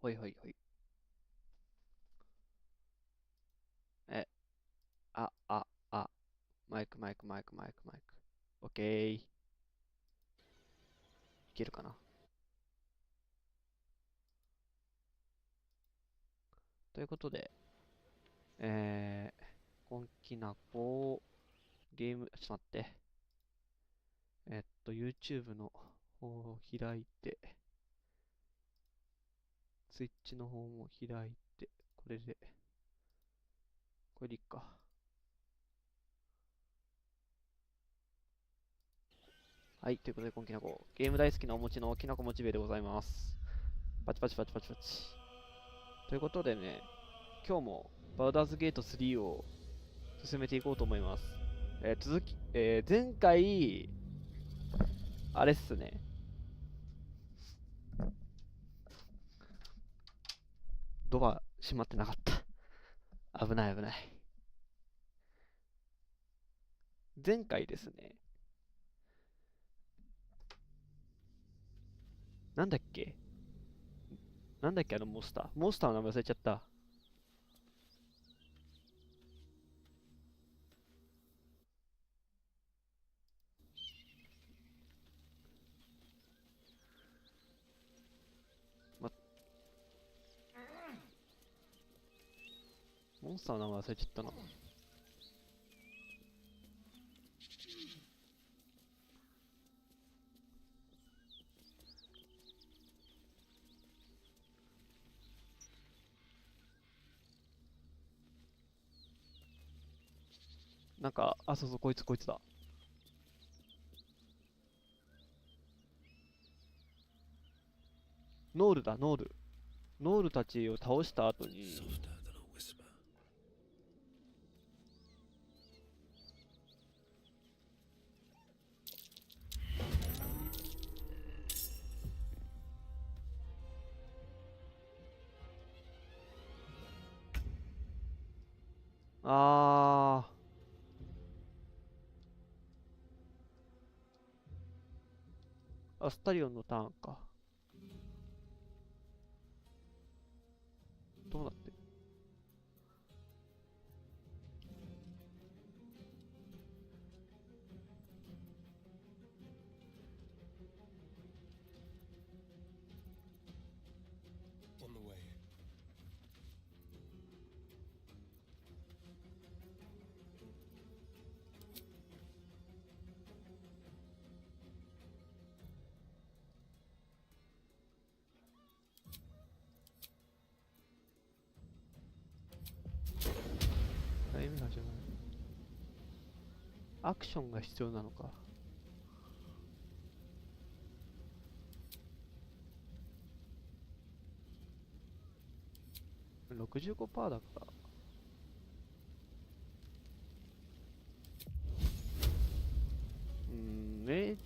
ほいほいほい。え、あ、マイク、マイク、マイク、マイク、マイク。オッケー。いけるかな。ということで、今期なこゲーム、ちょっと待って。YouTube の方を開いて、Twitch の方も開いて、これでいいか。はい、ということで、今期なこゲーム大好きなお餅のきなこもちべいでございます。パチパチパチパチパチ。ということでね、今日もバウダーズゲート3を進めていこうと思います。前回、あれっすね。ドア閉まってなかった。危ない危ない。前回ですね。なんだっけあのモンスター。モンスターの名前忘れちゃった。ま、モンスターの名前忘れちゃったな。なんか、あ、そうそう、こいつだ。ノールだ、ノール。ノールたちを倒した後に、あアスタリオンのターンか。どうなってる？タイミング始まる。アクションが必要なのか。65%だから。100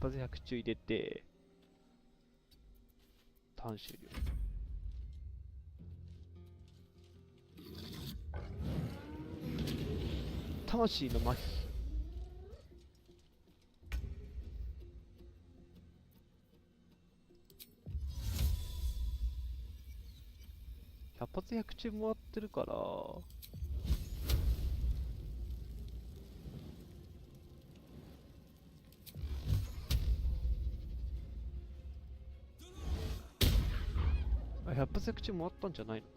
発100中入れて、ターン終了。魂の麻痺。100発100中回ってるから、100発100中回ったんじゃないのか。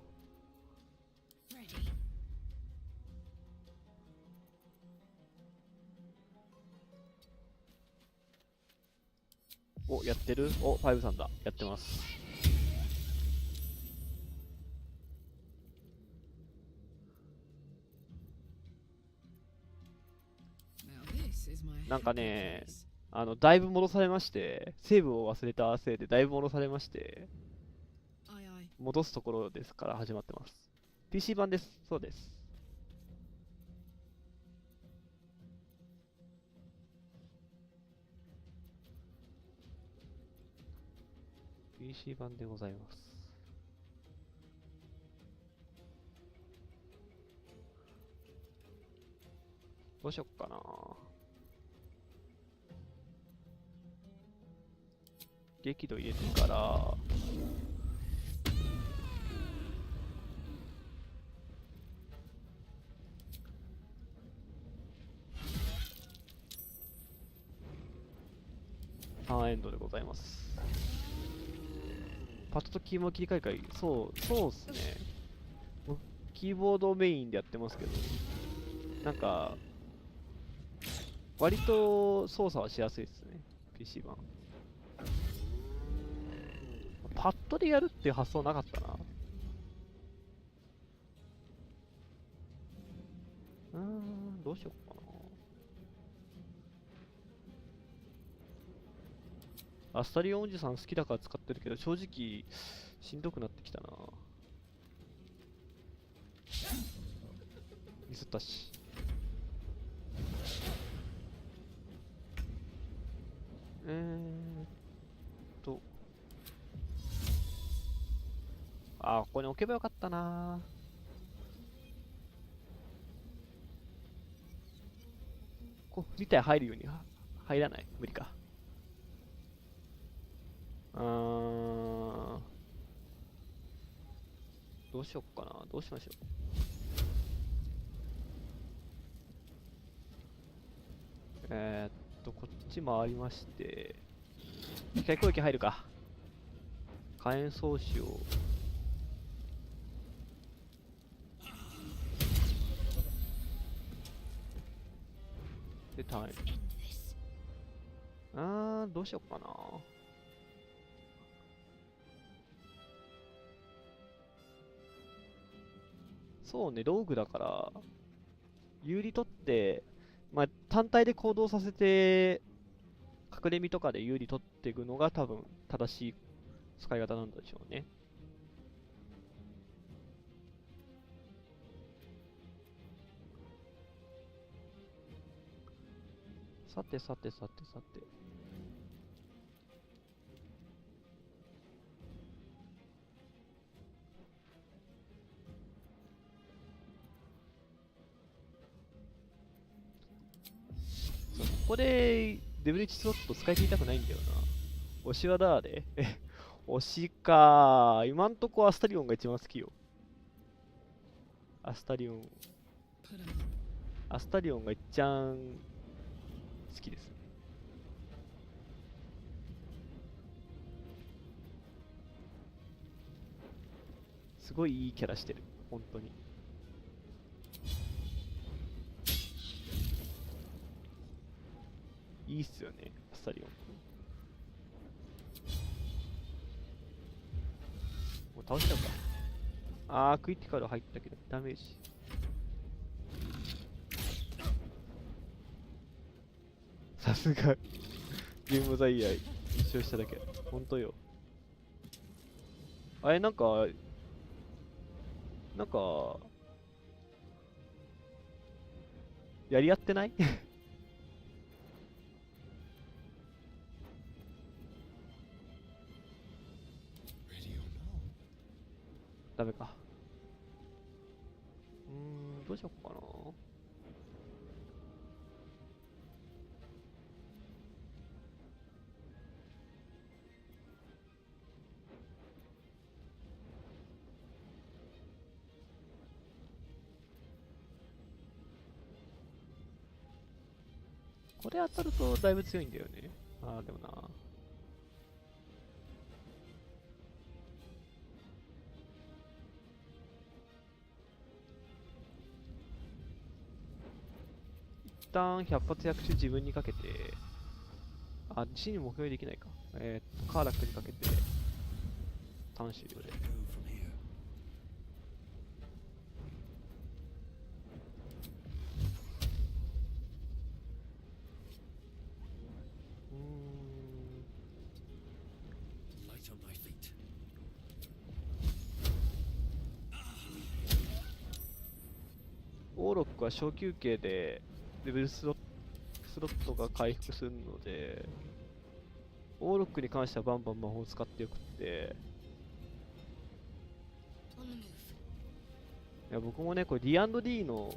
お、やってる？お、5さんだ。やってます。なんかね、だいぶ戻されまして、セーブを忘れたせいでだいぶ戻されまして、戻すところですから始まってます。PC 版です。そうです。PC 版でございます。どうしよっかな。激怒入れてから、ターンエンドでございます。パッドとキーボード切り替え会、そうっすね。僕キーボードメインでやってますけど、なんか、割と操作はしやすいですね、PC 版。パッドでやるっていう発想なかったな。どうしようかな。アスタリオンおじさん好きだから使ってるけど、正直、しんどくなってきたな。ミスったし。ここに置けばよかったな。こう、2体入るように入らない？無理か。どうしよっかな。どうしましょう。こっち回りまして、機械攻撃入るか。火炎装置を。で、タイム。どうしよっかな。そうね、ローグだから、有利取って、まあ、単体で行動させて、隠れ身とかで有利取っていくのが多分正しい使い方なんでしょうね。さて。ここでデブリッジスロット使い切りたくないんだよな。推しはダーで推しか。今んとこアスタリオンが一番好きよ。アスタリオンが一番好きです。すごいいいキャラしてる。本当に。いいっすよね、アスタリオン。もう倒しちゃうか。クリティカル入ったけど、ダメージ。さすが、ゲームザイヤー一勝しただけ。ほんとよ。なんか、やり合ってないダメか。どうしよっかな。これ当たるとだいぶ強いんだよね。でもな。一旦100発100中自分にかけて、死に目標できないか。カーラックにかけて、ターン終了で。オーロックは小休憩でレベルスロットが回復するので、オーロックに関してはバンバン魔法を使ってよくって、いや僕もね、これ D&D の、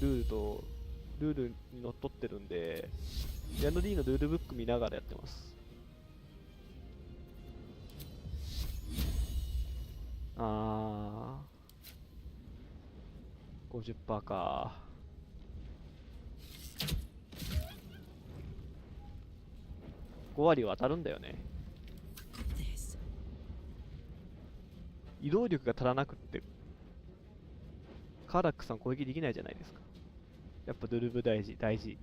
ルールにのっとってるんで、D&D のルールブック見ながらやってます。あー、50% か。5割は当たるんだよね。移動力が足らなくって、カーラックさん攻撃できないじゃないですか。やっぱドゥルブ大事、大事。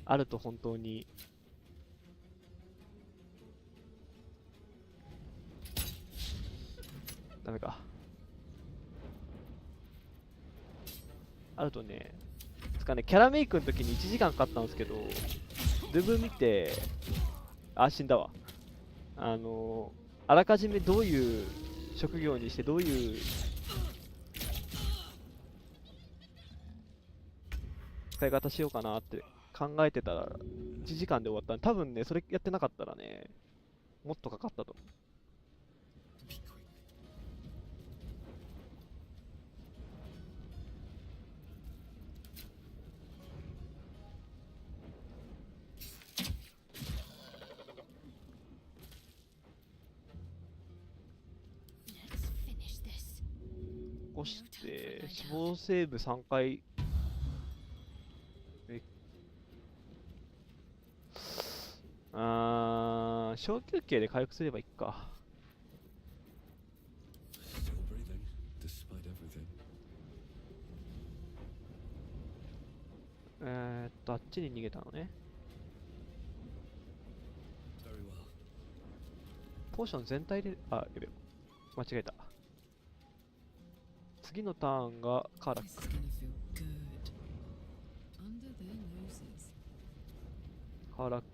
あると本当に。ダメか。あるとね、つかね、キャラメイクの時に1時間かかったんですけど、ドゥブ見て、あ、死んだわ。あらかじめどういう職業にして、どういう使い方しようかなって考えてたら、1時間で終わったんで、多分ね、それやってなかったらね、もっとかかったと思う。起こして、死亡セーブ3回。小休憩で回復すればいいか。あっちに逃げたのね。ポーション全体で、あ、やべ、間違えた。次のターンがカーラッ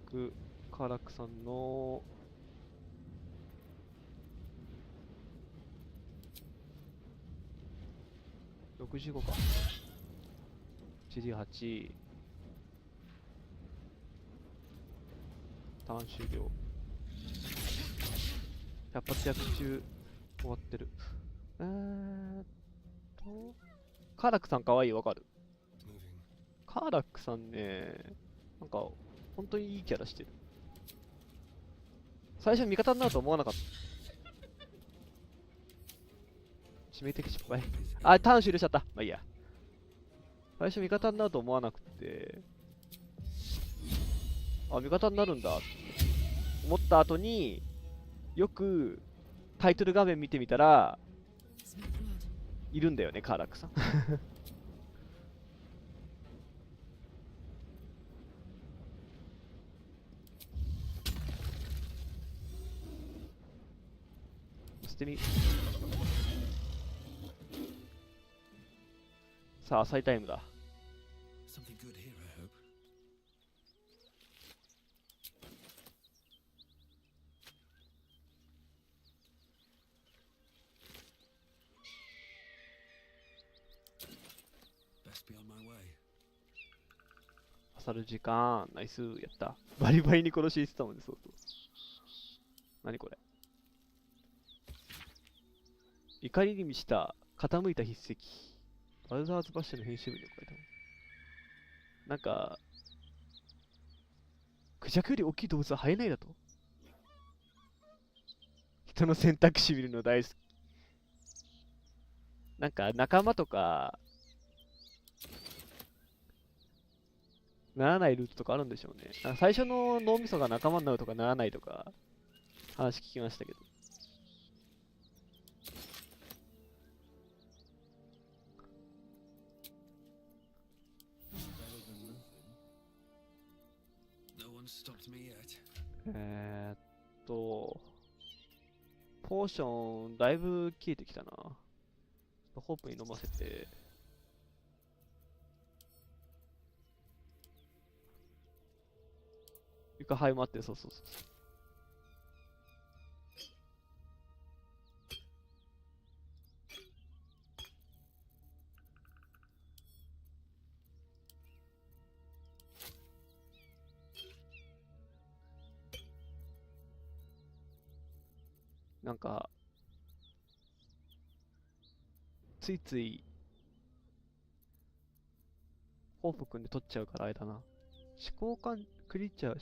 ク。カーラックさんの65か。88。ターン終了。100発薬中終わってる。カーラックさんかわいい、わかる。カーラックさんね、なんか本当にいいキャラしてる。最初味方になると思わなかった。致命的失敗。あ、ターン終了しちゃった。まあいいや。最初味方になると思わなくて、あ、味方になるんだって思った後に、よくタイトル画面見てみたら、いるんだよね、カーラックさん。捨てみ。さあ、浅いタイムだ。漁る時間、ナイス、やった。バリバリに殺し入れてたもんね、そうそう。何これ。怒りに満ちた傾いた筆跡。バルダーズバッシュの編集部に書いたの。なんか、クジャクより大きい動物は生えないだと。人の選択肢見るの大好き。なんか仲間とか、ならないルートとかあるんでしょうね。なんか最初の脳みそが仲間になるとかならないとか、話聞きましたけど。えーっと、ポーション、だいぶ消えてきたな。ホープに飲ませて。床灰もあって、そうそうそう。なんか、ついつい、ホープ組んで取っちゃうからあれだな。思考感、クリーチャー、思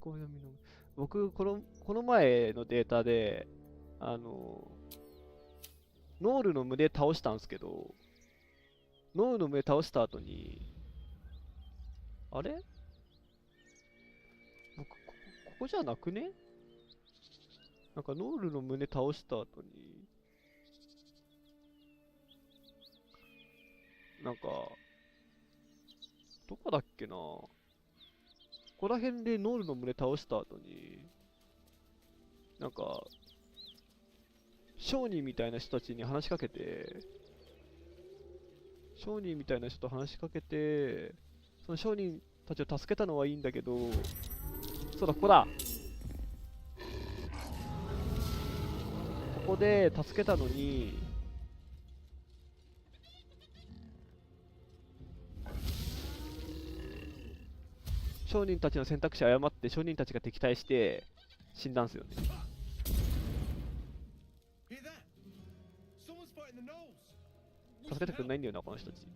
考読みの。僕、この前のデータで、ノールの胸倒したんですけど、ノールの胸倒した後に、あれなんかここじゃなくね？なんかノールの胸倒した後に、なんか、どこだっけな、ここら辺でノールの胸倒した後に、なんか、商人みたいな人たちに話しかけて、商人みたいな人と話しかけて、その商人たちを助けたのはいいんだけど、そうだ、ここだ。ここで助けたのに、商人たちの選択肢を誤って商人たちが敵対して死んだんすよね。助けてくれないんだよな、この人たち。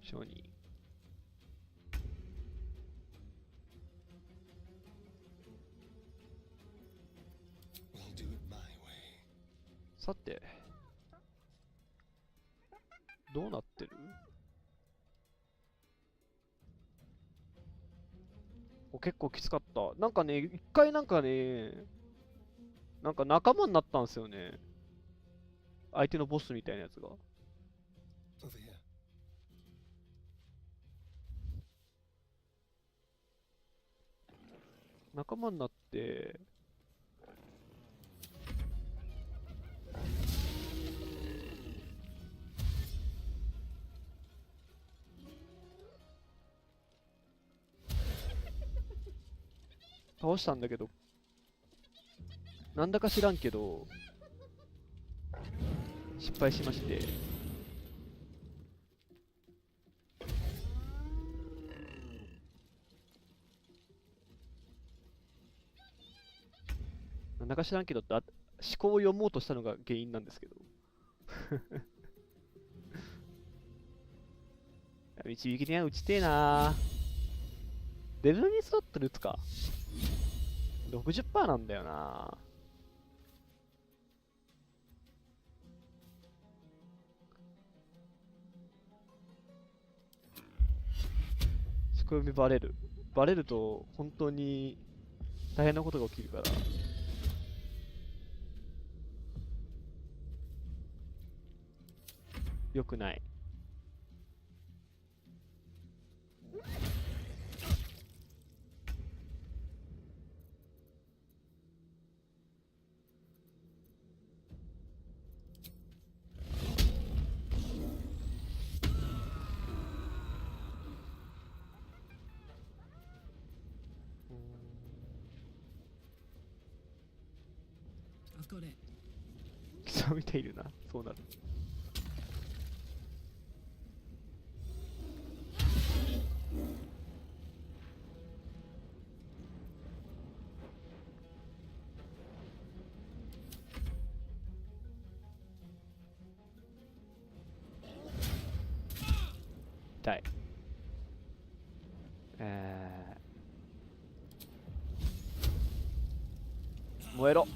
商人。さて、どうなってる？結構きつかった。なんかね、一回なんかね、なんか仲間になったんですよね。相手のボスみたいなやつが。仲間になって、倒したんだけど、なんだか知らんけど、失敗しまして、なんだか知らんけどって、思考を読もうとしたのが原因なんですけど。導きには打ちてえな。レベルにスロットル打つか。60% なんだよな。仕込みバレる。バレると本当に大変なことが起きるから。よくない。貴様見ているな。そうなる。痛い。燃えろ。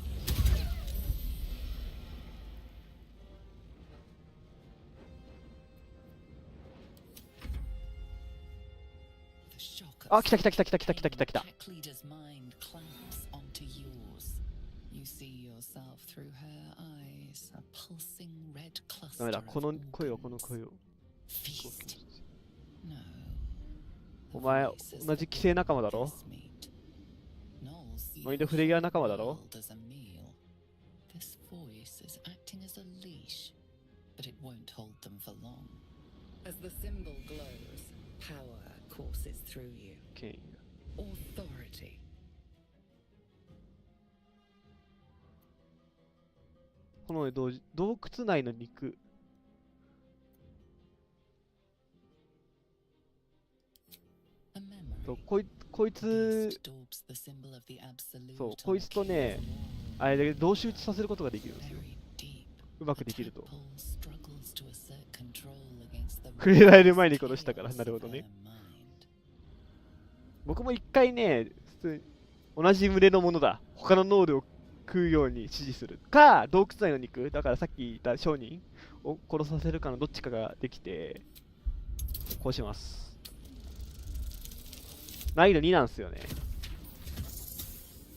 あ、来た来た来た来た来た来た来た来た。ダメだ、この声を、この声を。お前、同じ規制仲間だろ？マインドフレギュア仲間だろ？権威が。この洞窟内の肉。そう、こいつ、そう、こいつとね、あれで同士打ちさせることができるんですよ。うまくできると。触れられる前に殺したから、なるほどね。僕も一回ね、普通に同じ群れのものだ。他のノールを食うように指示する。か、洞窟内の肉、だからさっき言った商人を殺させるかのどっちかができて、こうします。難易度2なんですよね。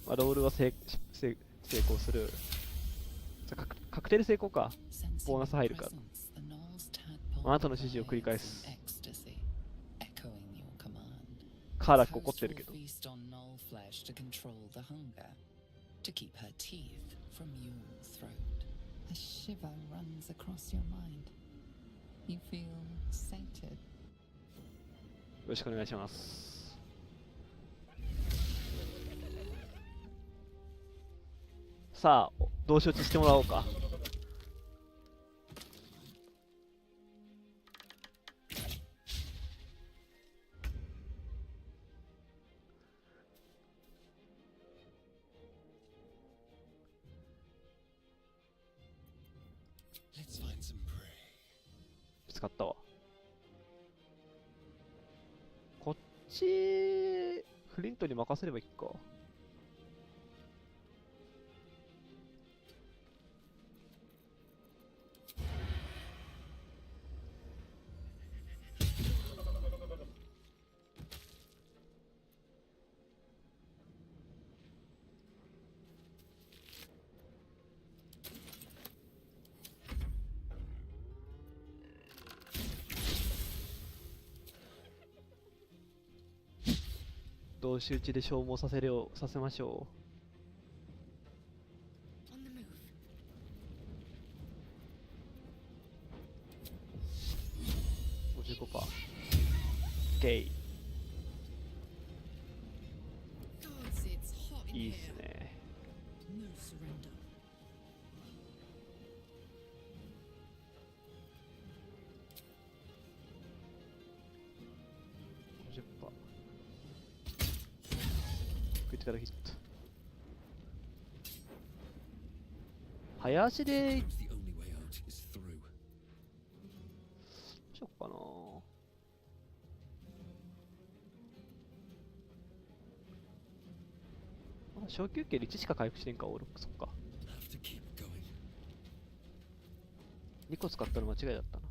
まあ、ロールは成功する。確定で成功か。ボーナス入るか。あなたの指示を繰り返す。カーラック怒ってるけど。To keep her teeth from your throat. A shiver runs across your mind. You feel sated. よろしくお願いします。さあ、同承知してもらおうか。使ったわ。こっちフリントに任せればいいか。同士討ちで消耗させましょう。55%。OK。いいっすね。50%。クリティカルヒット。早足でどうしよっかな。小休憩で1しか回復してんか、オーロック。そっか。2個使ったの間違いだったな。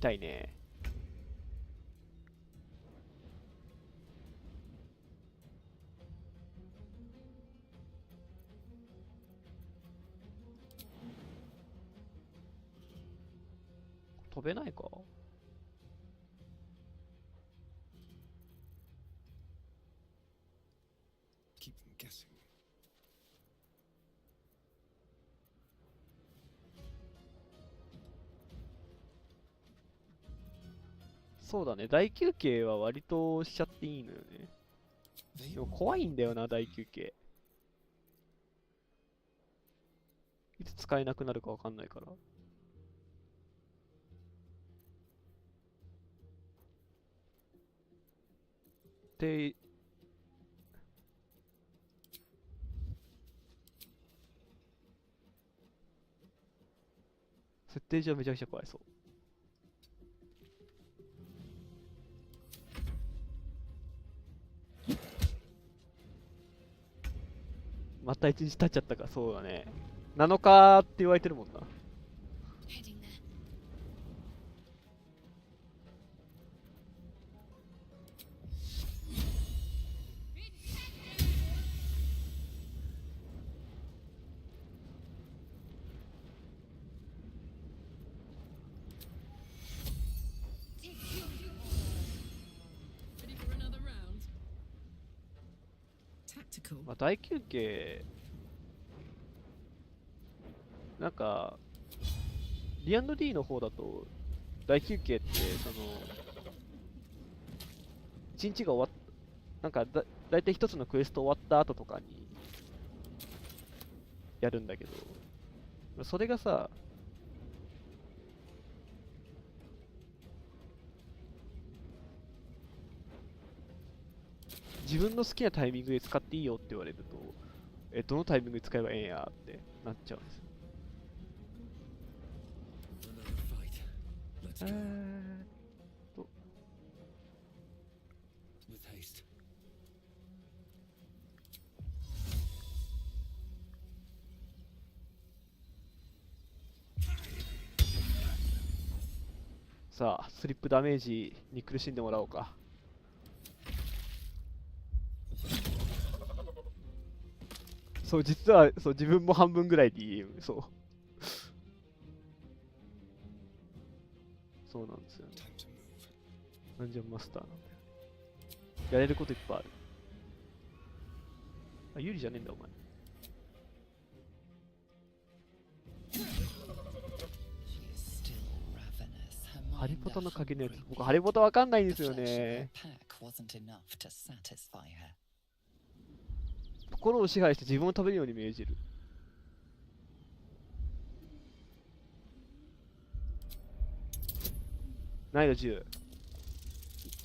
痛いね。飛べないか。そうだね、大休憩は割としちゃっていいのよね。でも怖いんだよな、大休憩。いつ使えなくなるかわかんないから。で、設定上めちゃくちゃ怖いそう。また一日経っちゃったか、そうだね。7日って言われてるもんな。まあ、大休憩、なんか、D&D の方だと、大休憩って、一日が終わっ、なんかだいたい一つのクエスト終わった後とかに、やるんだけど、それがさ、自分の好きなタイミングで使っていいよって言われると、どのタイミングで使えばええんやってなっちゃうんですよ。とさあ、スリップダメージに苦しんでもらおうか。そう、実はそう自分も半分ぐらい DM、そう。そうなんですよね。ダンジョンマスターなんだよ。やれることいっぱいある。あ、有利じゃねえんだ、お前。ハリポタの影のやつ。僕、ハリポタわかんないんですよね。心を支配して自分を食べるように命じる。難易度10。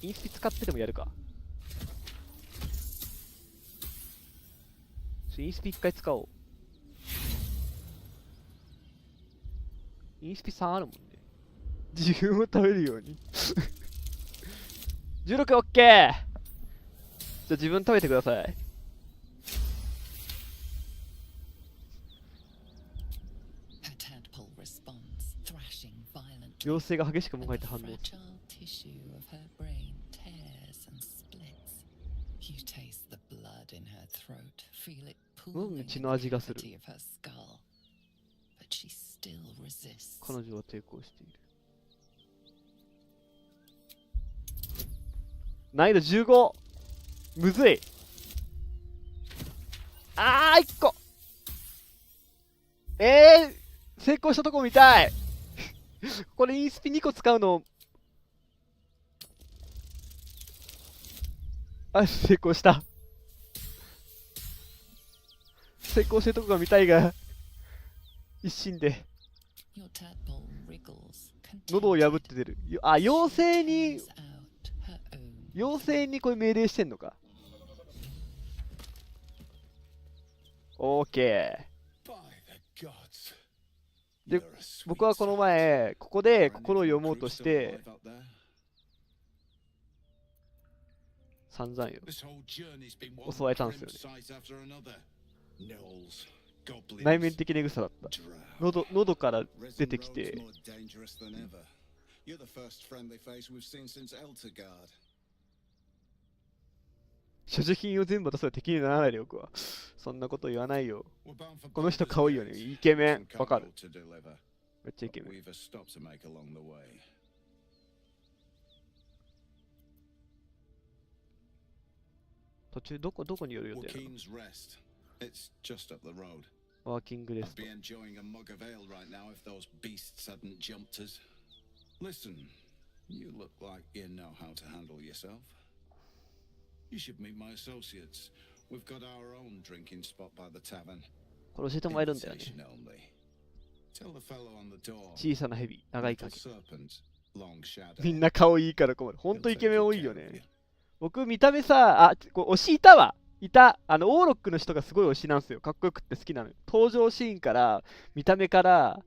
インスピ使ってでもやるか。インスピ1回使おう。インスピ3あるもんね。自分を食べるように。16 OK! じゃあ自分食べてください。妖精が激しくもがいて反応する。血の味がする。彼女は抵抗している。難易度15。むずい。1個。成功したとこ見たい。これインスピ2個使うの。成功した。成功してるとこが見たいが、一心で。喉を破って出る。妖精にこれ命令してんのか。オーケー。で、僕はこの前、ここで心を読もうとして、散々よ。襲われたんですよね。内面的なエグさだった。喉から出てきて、所持品を全部出すら敵にならないでおくわ。そんなこと言わないよ。この人可愛いよね。イケメン。わかる。めっちゃイケメン。途中どこに寄る予定なの？ワーキングレスト。これ教えてもらえるんだよね。小さな蛇、長い影。みんな顔いいから困る。ほんとイケメン多いよね。僕見た目さ、推しいたわ。オーロックの人がすごい推しなんですよ。かっこよくって好きなのよ。登場シーンから、見た目から、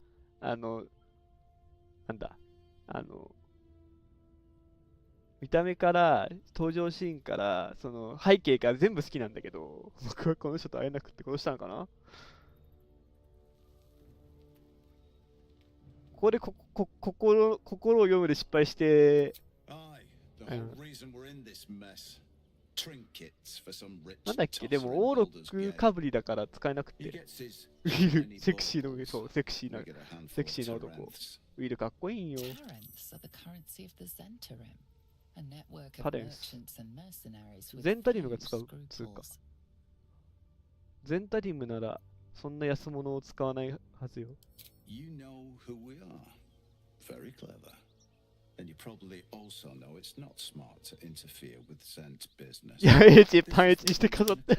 見た目から、登場シーンから、その背景から全部好きなんだけど、僕はこの人と会えなくて殺したのかな。ここで心を読むで失敗して、なんだっけ、でもオーロックかぶりだから使えなくて。ウィル、セクシーの上、そう、セクシーな男。ウィルかっこいいんよ。カレンス。ゼンタリムが使う通貨。ゼンタリムなら、そんな安物を使わないはずよ。いや、パンエチにして飾って。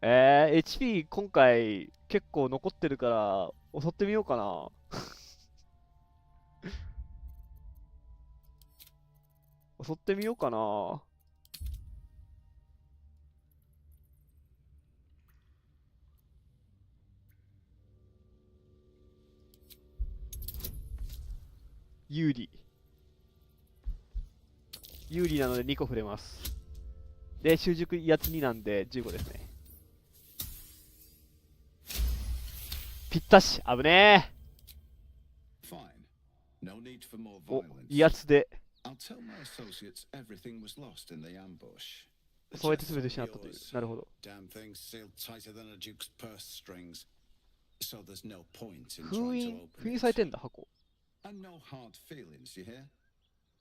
HP 今回結構残ってるから襲ってみようかな。襲ってみようかな。有利。有利なので2個触れます。で、習熟威圧2なんで15ですね。ぴったし、危ねえ。お、威圧で。そうやって全て失ったという。なるほど。封印されてんだ、箱。And no hard feelings, you hear?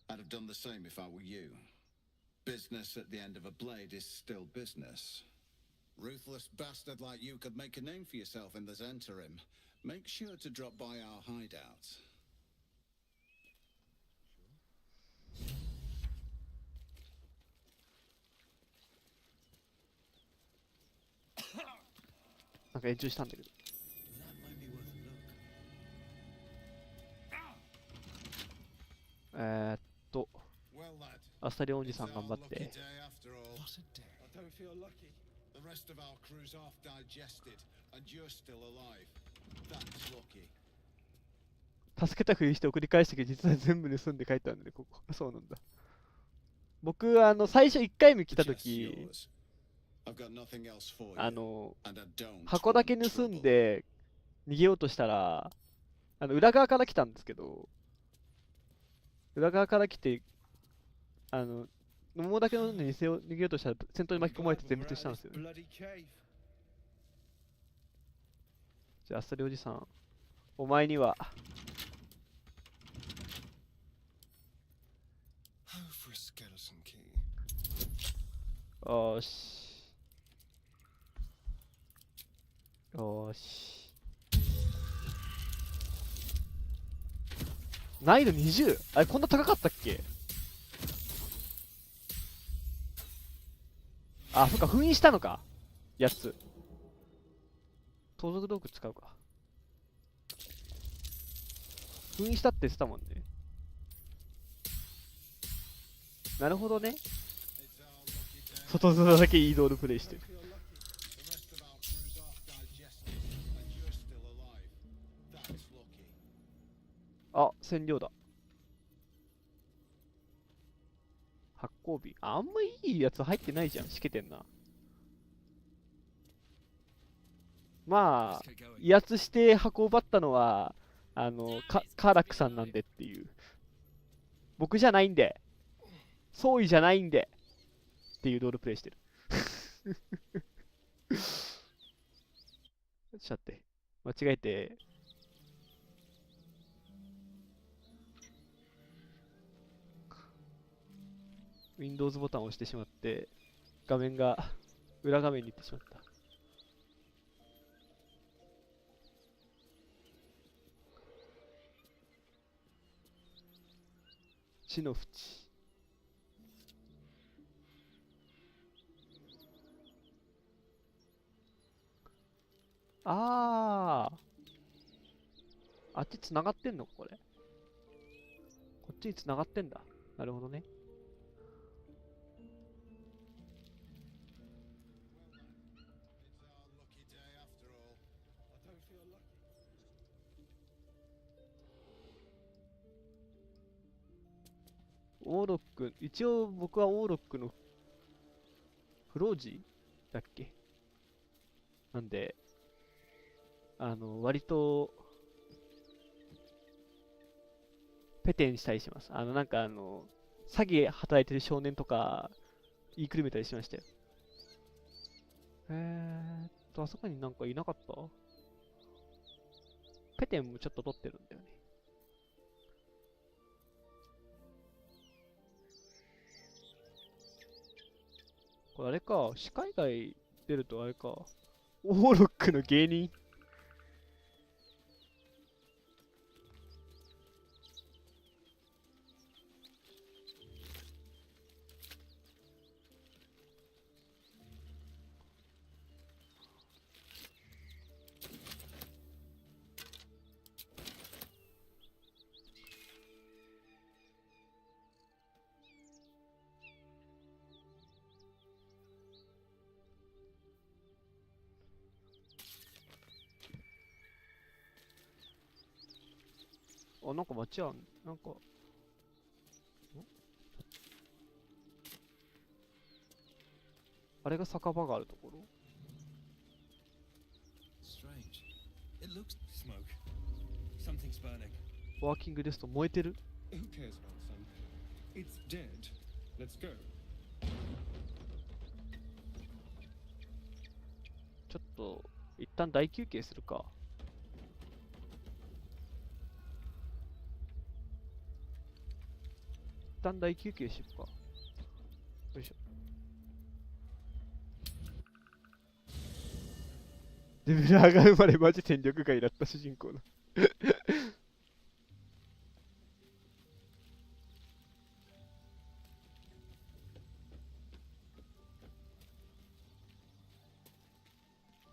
I'd have done the same if I were you. Business at the end of a blade is still business. Ruthless bastard like you could make a name for yourself in this interim. Make sure to drop by our hideout. Like延長したんだけど。アスタリオンジさん頑張って。助けたふりして送り返してけど、実は全部盗んで帰ったんだね、ここ。そうなんだ。僕、最初1回目来たとき、箱だけ盗んで逃げようとしたら、裏側から来たんですけど、裏側から来て、桃だけの店を逃げようとしたら戦闘に巻き込まれて全滅したんですよね。じゃあ、アスタリおじさん、お前には。よし。よし。難易度 20？ あれ、こんな高かったっけ？あ、そっか、封印したのか。やつ。盗賊道具使うか。封印したって言ってたもんね。なるほどね。外面だけいいドールプレイしてる。あ、占領だ。発光瓶。あんまいいやつ入ってないじゃん。しけてんな。まあ、威圧して箱を奪ったのは、カーラックさんなんでっていう。僕じゃないんで。総意じゃないんで。っていうロールプレイしてる。ちょっと待って。間違えて。Windows ボタンを押してしまって、画面が裏画面に行ってしまった。地の淵。あっち繋がってんのこれ。こっちに繋がってんだ。なるほどね。オーロック、一応僕はオーロックのフロージーだっけなんで、割と、ペテンしたりします。なんか詐欺働いてる少年とか、言いくるめたりしましたよ。あそこになんかいなかった？ペテンもちょっと取ってるんだよね。これあれか、市海外出るとあれか、オーロックの芸人。あ、なんか街あん、なんか、あれが酒場があるところ。 Strange. It looks smoke. Something's burning. ワーキングデスト燃えてる。 Who cares about sun? It's dead. Let's go. ちょっと、一旦大休憩するか。一旦大休憩しようか。よいしょ。レベル上がるまでマジ戦力外だった主人公だ。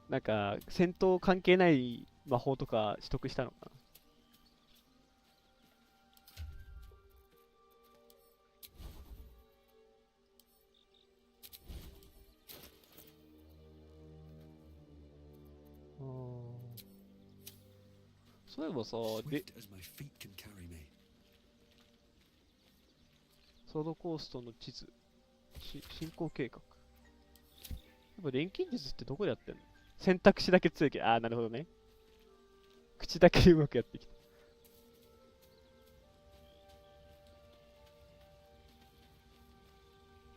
なんか、戦闘関係ない魔法とか取得したのかな。そういえばさ、で、 Swift as my feet can carry me. ソードコーストの地図、進行計画。やっぱ錬金術ってどこでやってんの？選択肢だけ強いけど、ああ、なるほどね。口だけうまくやってきた。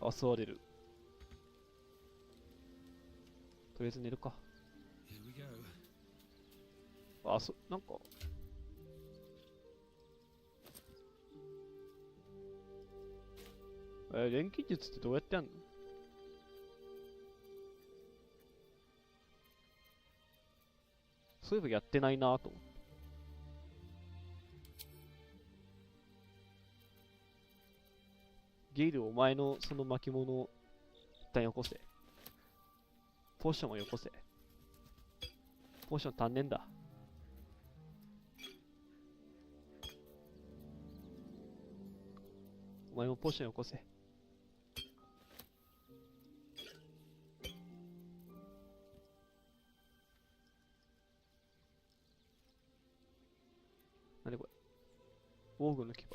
あ、座れる。とりあえず寝るか。 Here we go. あ、なんか。錬金術ってどうやってやんの？そういえばやってないなぁと思って。ゲイル、お前のその巻物、一旦よこせ。ポーションをよこせ。ポーション足んねえんだ。お前もポーションよこせ。なにこれ。防具の牙。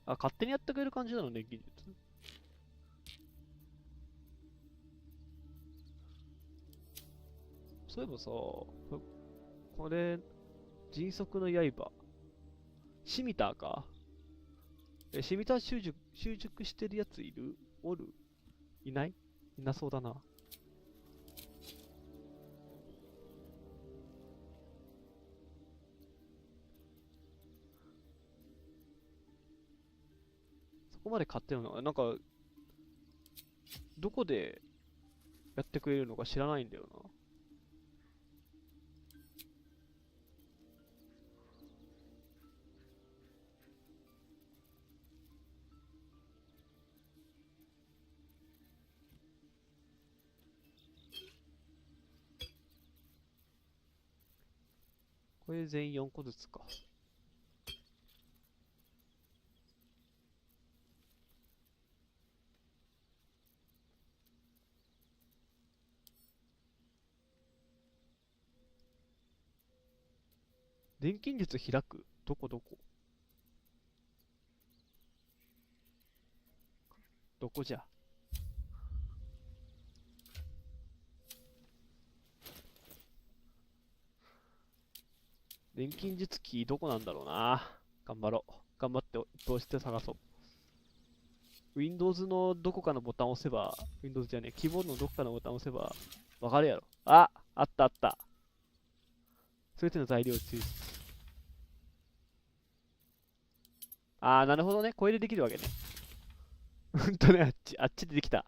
あ、勝手にやってくれる感じなのね、技術。そういえばさ、これ、迅速の刃。シミターか。シミター習熟してるやついる？おる？いない？いなそうだな。そこまで買ってるの？なんか、どこでやってくれるのか知らないんだよな。これ全員4個ずつか。錬金術開く？どこどこ？どこじゃ？錬金術キーどこなんだろうな。頑張ろう。頑張ってどうして探そう。Windows のどこかのボタンを押せば、Windows じゃねえ、キーボードのどこかのボタンを押せば、わかるやろ。あったあった。すべての材料を抽出。なるほどね。これでできるわけね。ほんとね、あっちでできた。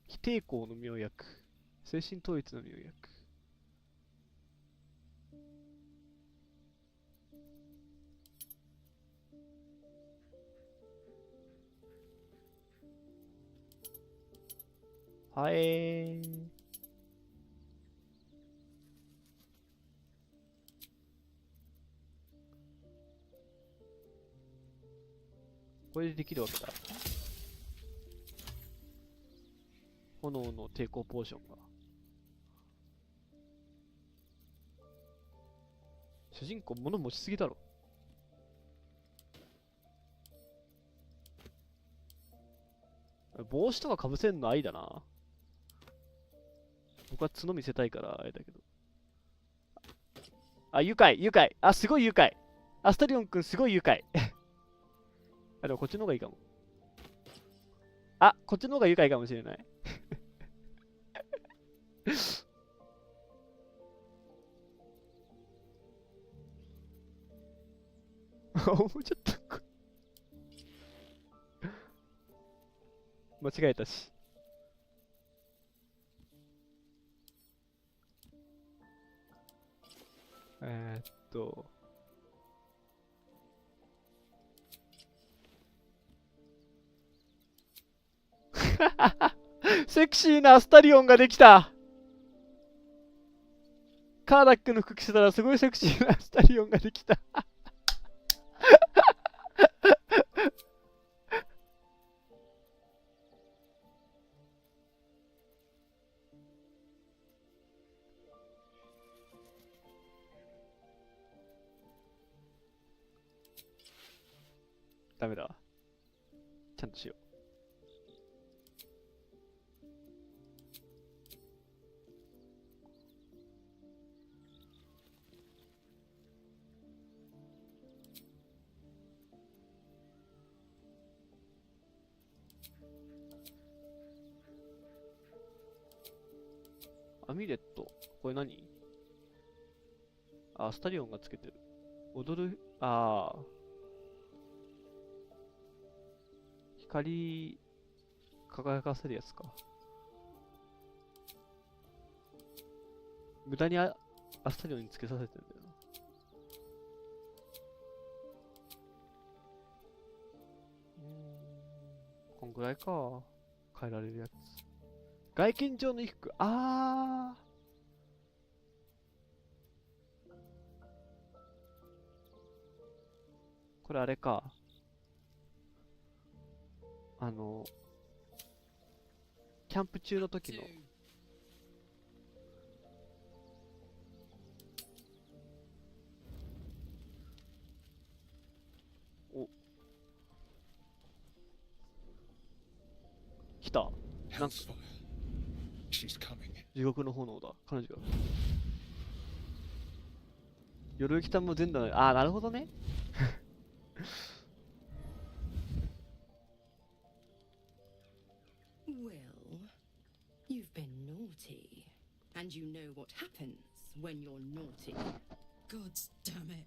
非抵抗の妙薬。精神統一の妙薬。はい。これでできるわけだ。炎の抵抗ポーションが。主人公物持ちすぎだろ。帽子とか被せんのありだな。僕は角見せたいからあれだけど。あ、愉快、愉快。あ、すごい愉快。アスタリオンくんすごい愉快。あ、でもこっちの方がいいかも。あ、こっちの方が愉快かもしれない。もうちょっと間違えたし。えーっと。セクシーなアスタリオンができた。カーダックの服着せたらすごいセクシーなアスタリオンができた。ダメだわ。ちゃんとしよう。アミュレット。これ何？あ、スタリオンがつけてる。踊る、ああ。光、輝かせるやつか。無駄にアスタリオンにつけさせてるんだよな。こんぐらいか。変えられるやつ。外見上の衣服。あー。これあれか。キャンプ中の時の。お。来た。なんか、地獄の炎だ。彼女が。夜来たも全裸な、あー、なるほどね。You've been naughty, and you know what happens when you're naughty. God damn it.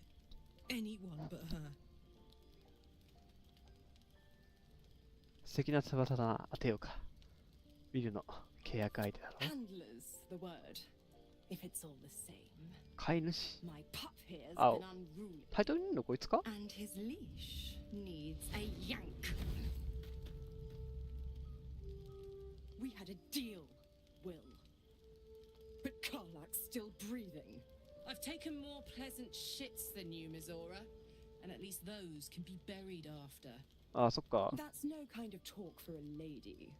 Anyone but her. 素敵な翼だな。当てようか。見るの。契約相手だろ。 Handler's the word, if it's all the same. 飼い主。 My pup here's Oh. been unruly, タイトルにいるのこいつか？ and his leash needs a yank. We had a deal, Will. But Karlak's still breathing. I've taken more pleasant shits than you, Mizora. And at least those can be buried after. あー、そっか。 That's no kind of talk for a lady.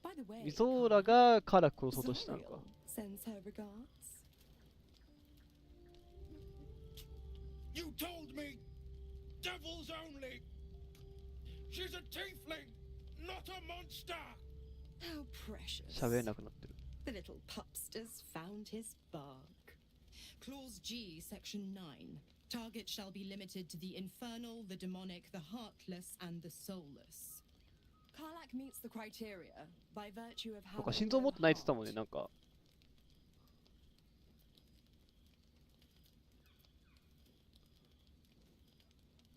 By the way, ミゾーラがカーラ殺そうとしたのか。 Zoriel sends her regards. You told me! Devils only! She's a tiefling, not a monster! How precious. 喋れなくなってる。 The little pupster's found his bark. Clause G, Section 9. Target shall be limited to the infernal, the demonic, the heartless, and the soulless. Karlak meets the criteria by virtue of なん having か心臓持ってないって言ってたもんね、 no なんか。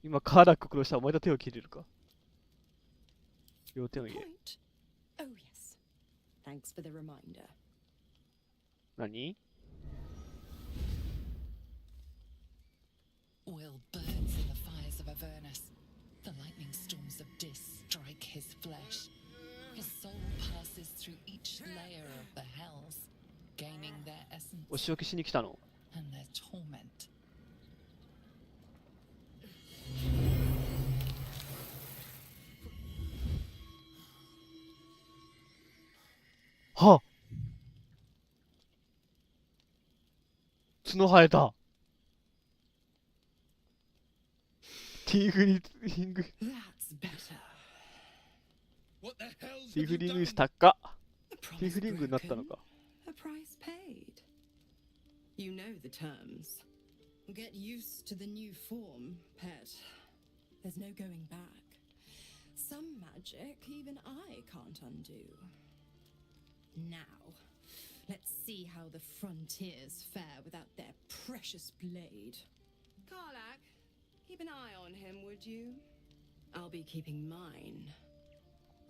今、カーラック殺したらお前と手を切れるか。両手の heart. 家。 Point? Oh yes. Thanks for the reminder. 何？ Will burns in the fires of Avernus. The lightning storms of Dis strike his flesh. His soul passes through each layer of the hells, gaining their essence お仕置きしに来たの？ and their torment. はっ、角生えた。ティーフリング、 That's better. What the hell's ティー have フ you リング done? したっか。 A ティー promise フリングになったの broken, か。 a price paid. You know the terms. Get used to the new form, pet. There's no going back. Some magic even I can't undo. Now, let's see how the frontiers fare without their precious blade. Karlak, keep an eye on him, would you? I'll be keeping mine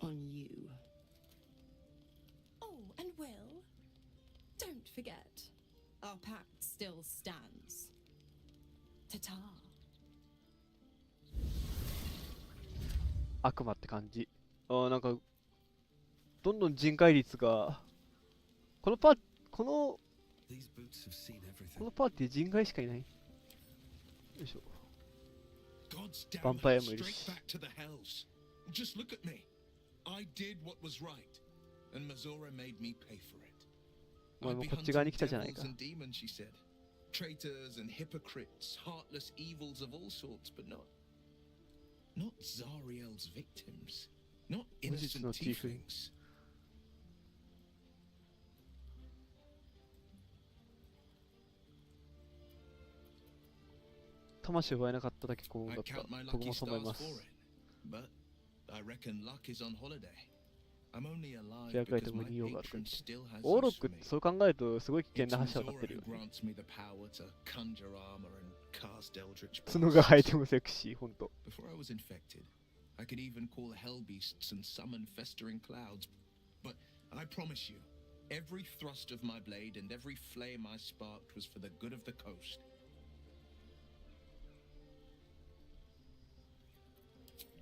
on you. Oh, and Will, don't forget, our pact still stands. Ta-ta. 悪魔って感じ。なんか、どんどん人海率が、このパーティー人外しかいない。よいしょ。 God's damn Vampire her, movies. straight back to the hells. Just look at me. I did what was right, and Mazora made me pay for it. お前 I'd も be こっち側に hunting 来たじゃないか devils。and demons, she said. Traitors and hypocrites, heartless evils of all sorts, but not Zariel's victims. Not innocent not tiefling. tieflings. 魂を奪えなかっただけ幸運 I だった。 count my 僕 lucky もそう思い stars ま for す。 it. But I reckon luck is on holiday. I'm only alive 契約アイテ because ム my に用があるから patron still has オーロ use ック for って me. そう考えるとすごい危険 It's な橋渡っ Mazora てる who よね。 grants me the power to conjure armor and cast eldritch 角が生え blasts. てもセクシー、ほんと。 Before I was infected, I could even call hell beasts and summon festering clouds. But I promise you, every thrust of my blade and every flame I sparked was for the good of the coast.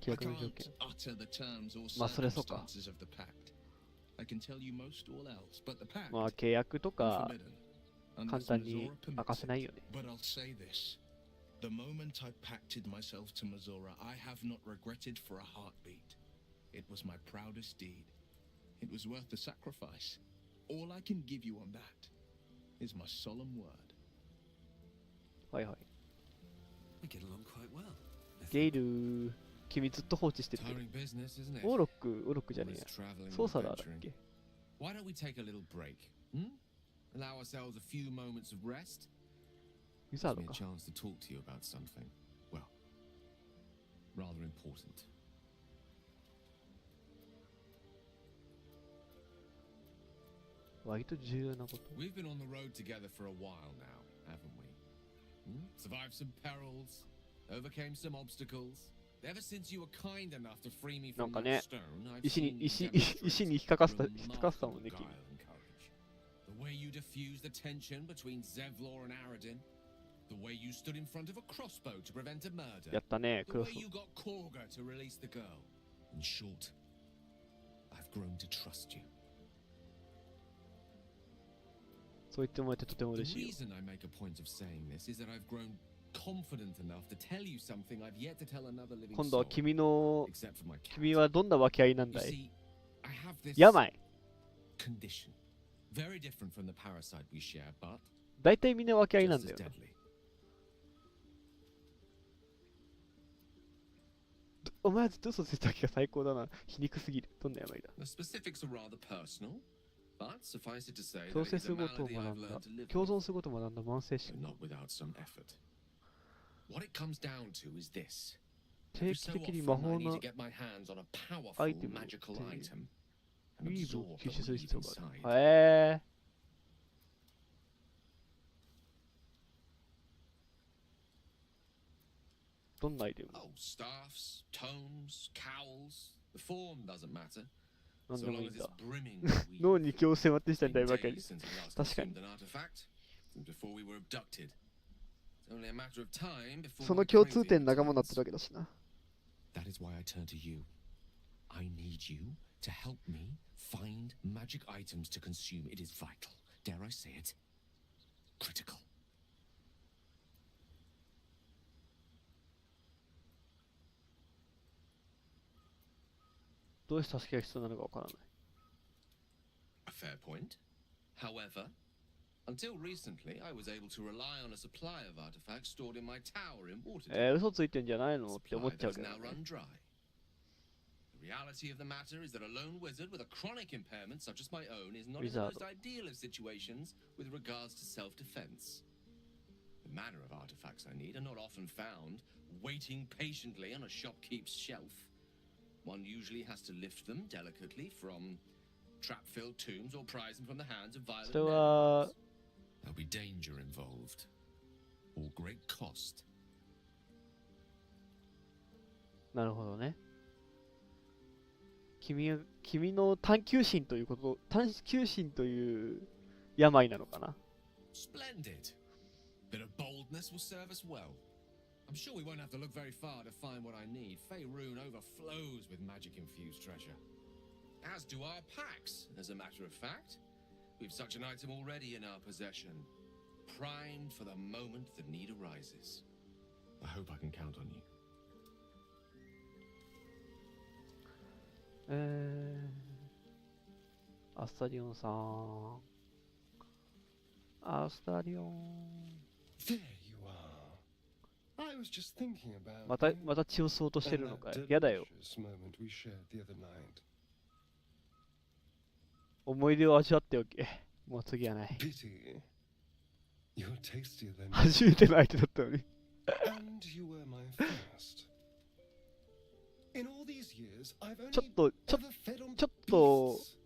契 I 約の条 can't 件。 utter the terms or まあそれそうか。 circumstances of the pact. I can tell you most all else, but the pact まあ契約と is か forbidden. 簡 Unless 単に Mazora 明かせ permits ない it. よね。 But I'll say this. The moment I pacted myself to Mazora, I have not regretted for a heartbeat. It was my proudest deed. It was worth the sacrifice. All I can give you on that is my solemn word. はいはい。 We get along quite well. I ゲイ think. ル、君ずっと放置してるけど。 Tiring business, isn't it? オーロックじゃねえ Always や。 traveling ソー and サラーだっ adventuring. け？ Why don't we take a little break? Hmm? Allow ourselves a few moments of rest? ウィザー Gives ド me a か。 chance to talk to you about something. Well, rather important. 割と重要なこと。 We've been on the road together for a while now, haven't we? Hmm? Survived some perils, overcame some obstacles. Ever since you were kind enough to free me なん from か that ね、 stone, I've 石 seen に、you 石 demonstrate に引っかかせたもんね、 remarkable 君。 guile and courage. The way you diffused the tension between Zevlor and Aradin. The way you stood in front of a crossbow to prevent a murder. やったね、 The クロ way ス。 you got Korga to release the girl. In short, I've grown to trust you. そう言ってもらえてとても The 嬉しいよ。 reason I make a point of saying this is that I've grown confident enough to tell you something I've yet to tell another living 今度は soul, 君の、 except for my cat. 君はどんな分け合いなん You だい？ see, I have this 病。 condition. Very different from the parasite we share, but 大体みんな分け合いなん just だ as よな。 deadly. お前はずっと嘘ついてた気が最高だな。皮肉すぎる。どんな病だ？ The specifics are rather personal, but suffice it to say 共 that 生 it す is a ることを malady 学 I've んだ learned to live。共 with, 存することを学んだ慢性心 but。not without some effort. What it comes down to is this. 定 Every 期 so 的に often 魔 I 法 need の to get my hands on a powerful アイテムを magical 手に item ウ and ィーブ absorb を the 吸収する weave 必要が inside. ある。へえ。どんなアイテム？ Oh, staffs, tomes, cowls. The form doesn't matter. なん So でも long いい as んだ it's。brimming with weave. 脳に強制をってしたん It's だ been いばかり。 days since we last 確かに consumed an artifact, since before we were abducted. It's only a matter of time before そ my の共通 craving 点仲間になって returns. るわけだしな。 That is why I turn to you. I need you to help me find magic items to consume. It is vital. Dare I say it? Critical. どうして助けが必要なのかわからない。A fair point. However, until recently, I was able to rely on a supply of artifacts stored in my tower in Waterdeep. 嘘ついてんじゃないのって思っ Supply ちゃ that う has けど now ね。 run dry. The reality of the matter is that a lone wizard with a chronic impairment such as my own is not in the Wizard. most ideal of situations with regards to self-defense. The manner of artifacts I need are not often found waiting patiently on a shopkeep's shelf. One usually has to lift them delicately from trap-filled tombs or prise them from the hands of violent それは enemies. There'll be danger involved, or great cost. なるほどね。君の探求心という病なのかな。Splendid. Bit of boldness will serve us well. I'm sure we won't have to look very far to find what I need. Faerun overflows with magic-infused treasure. As do our packs, as a matter of fact. We've such an item already in our possession. Primed for the moment the need arises. I hope I can count on you. アスタリオンさん。アスタリオン。There you are. I was just thinking about また血を吸おうとしてるの and かい that やだよ。 delicious moment we shared the other night. 思い出を味わっておけ。もう次はない。 Pity. You're tastier than 初めての相手だったのに。 and you were my first. In all these years, I've only ちょっと ever fed on ちょっと beasts.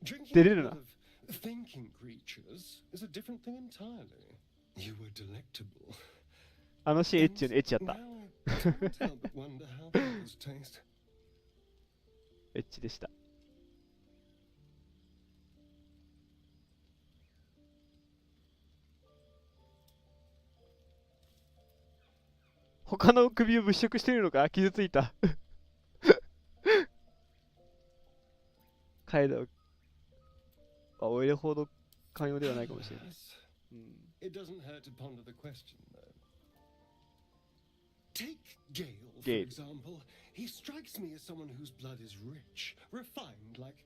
Drinking 出れるな。 blood of thinking creatures is a different thing entirely. You were delectable. あのシーンエッチよね、エッチやった。 Now I can't help but wonder how the others taste. エッチでした。他の首を物色しているのか傷ついた。カエルは追えるほど寛容ではないかもしれない。 Yes. うん、 It doesn't hurt to ponder the question, though. Take Gale, for Gale. example. He strikes me as someone whose blood is rich, refined, like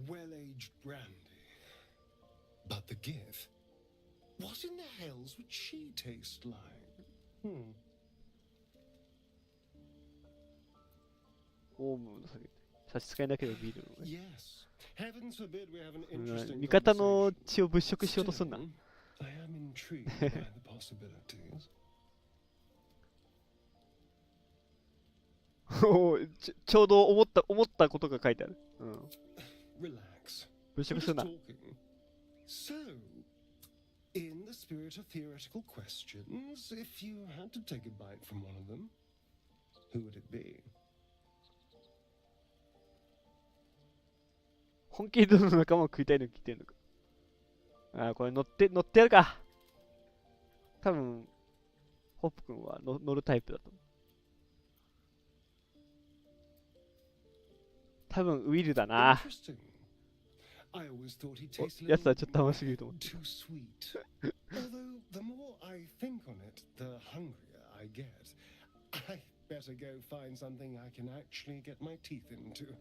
well-aged brandy. But the Gith? What in the hells would she taste like? オウムの差し支えなければビールのね。 Yes. Heavens forbid we have an うん interesting 味方の conversation. 血を物色しようとすんな。 Still, I am intrigued by the possibilities. おーちょうど思ったことが書いてある。うん、 Relax. 物 We're 色す just んな。 talking. So, in the spirit of theoretical questions, if you had to take a bite from one of them, who would it be? 本気でどの仲間を食いたいの聞いてるのか。あー、これ乗ってやるか。多分、ホップ君は乗るタイプだと思う。多分、ウィルだな。 Interesting. I always thought he tasted や a つはちょっと little 甘すぎると思って。 too sweet. Although, the more I think on it, the hungrier I get. I better go find something I can actually get my teeth into.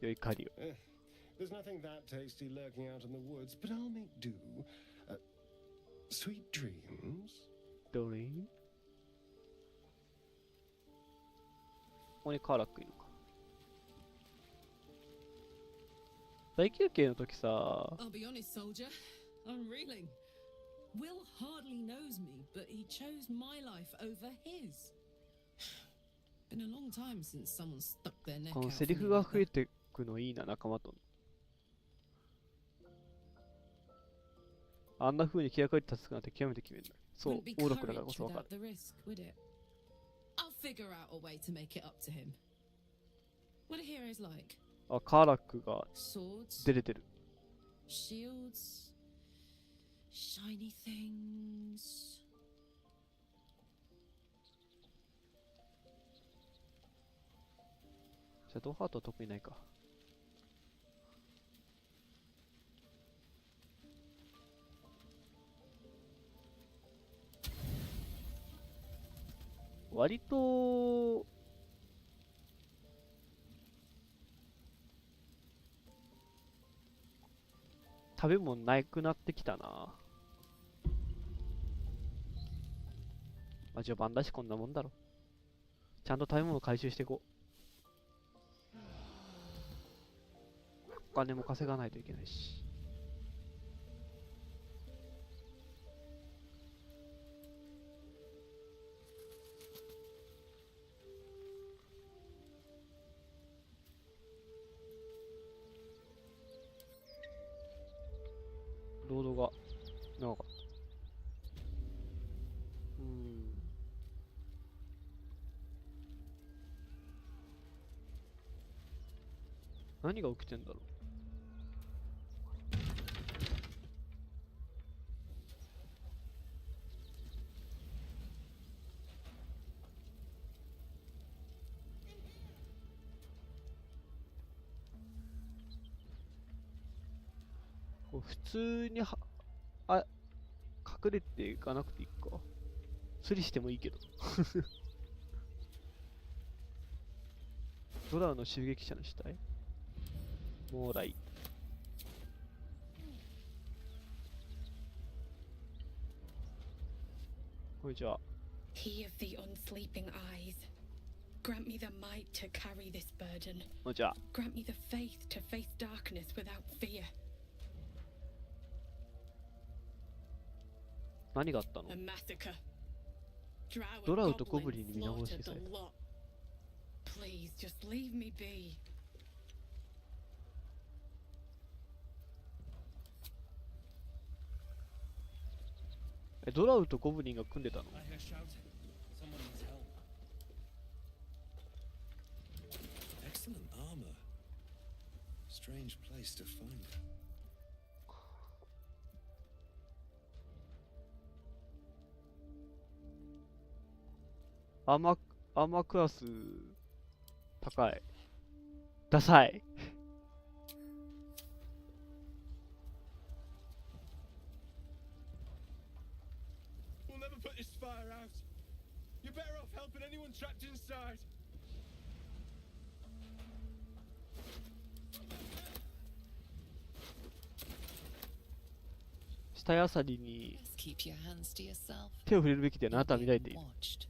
良い狩りを。 There's nothing that tasty lurking out in the woods, but I'll make do. Sweet dreams. どれここにカーラックいるか。大休憩の時さ、 I'll be honest, soldier. I'm reeling. Will hardly knows me, but he chose my life over his. Been a long time since someone stuck their neck こ out の for セリ me フが like 増え that. てくのいいな、仲間と。あんな風に気がかり立つなんて極めて決めんない。そう、 Wouldn't be オーロックだからこ courage そわか without る。 the risk, would it? I'll figure out a way to make it up to him. What a hero's like. あ、カーラックが Swords, 出れてる。 shields, shiny things. シャドウハートは特にないか。割と食べ物なくなってきたな。まあ序盤だしこんなもんだろ。ちゃんと食べ物回収していこう。お金も稼がないといけないし。ロードが長かった。何が起きてんだろう。これ普通に隠れていかなくていいか。釣りしてもいいけど。ドラウの襲撃者の死体もうらい。こんにちは。He of the unsleeping eyes, grant me the might to carry this burden. こんにちは。Grant me the faith to face darkness without fear. 何があったの？ A massacre. Drow ドラウ and とゴブリン goblins に皆殺し slaughtered され the た。 lot. Please, just leave me be. ドラウとゴブリンが組んでたの？ I hear shouting. Someone needs help. Excellent armor. Strange place to find it. アーマークラス高い。ダサい。We'll never put this fire out. You're better off helping anyone trapped inside. 死体あさりに Just keep your hands to yourself. 手を触れるべきであなたは You're 見られてい being る。 watched.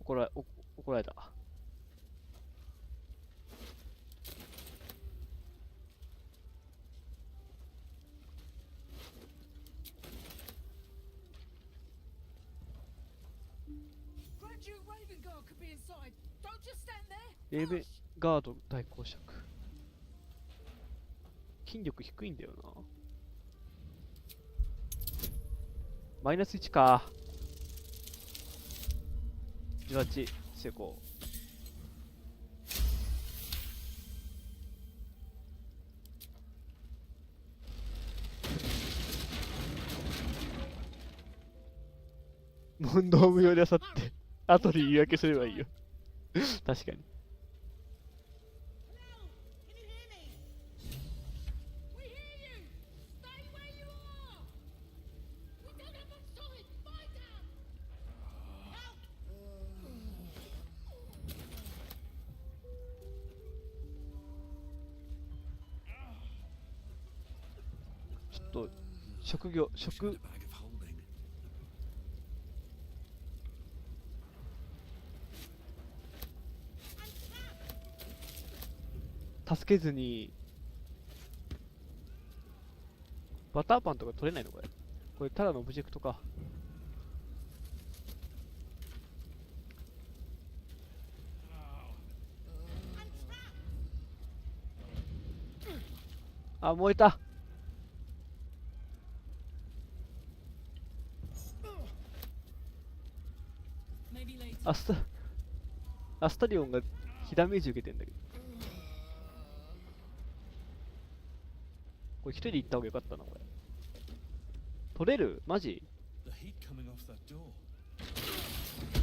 怒られた。レーベンガード大公爵。筋力低いんだよな。マイナス1か。18成功。問答無用であさって後で言い訳すればいいよ。確かに。ちょっと職業 Should have a bag of holding. 助けずにバターパンとか取れないのこれ。これただのオブジェクトか。あ、燃えた。アスタリオンが火ダメージ受けてんだけど。これ一人で行った方がよかったな、これ。取れる？マジ？ The heat coming off that door.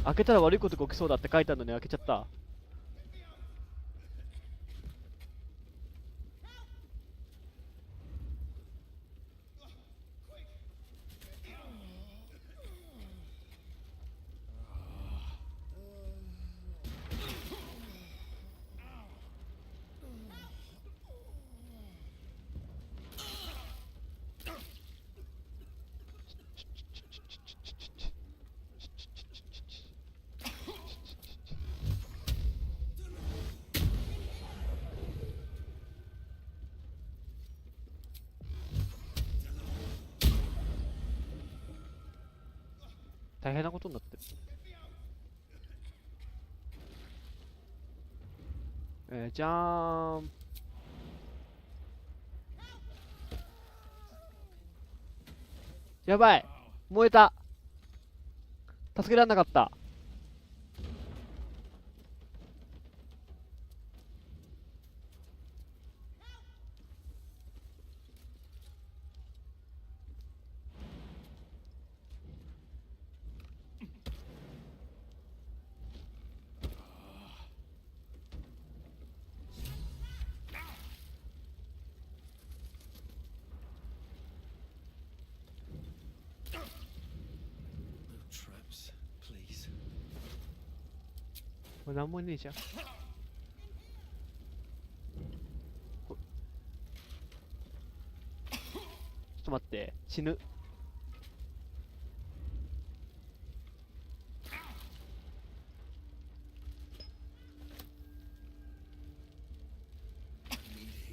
開けたら悪いことが起きそうだって書いてあるのに開けちゃった。大変なことになってる。じゃーん。やばい、燃えた。助けられなかった。これなんもねえじゃん。ちょっと待って、死ぬ。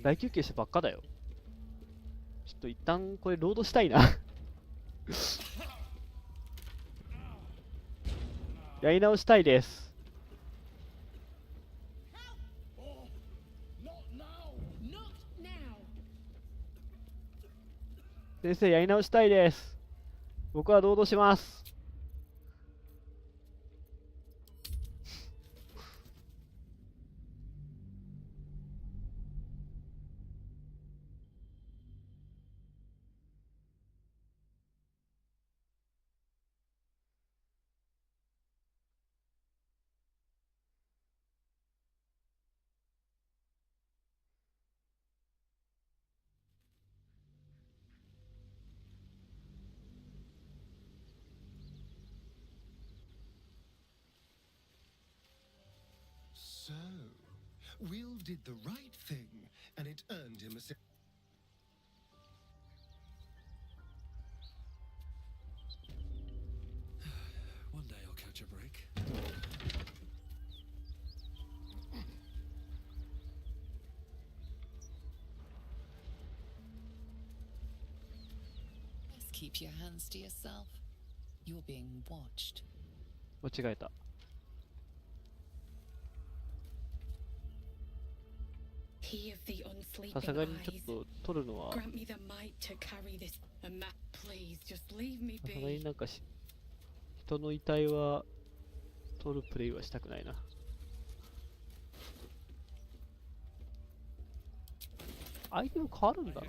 大休憩してばっかだよ。ちょっと一旦これロードしたいな。やり直したいです。先生、やり直したいです。僕はロードします。So, Will did the right thing, and it earned him a One day I'll catch a break. Just keep your hands to yourself. You're being watched. 間違えた。さすがにちょっと取るのは、さすがになんか人の遺体は取るプレイはしたくないな。アイテム変わるんだな。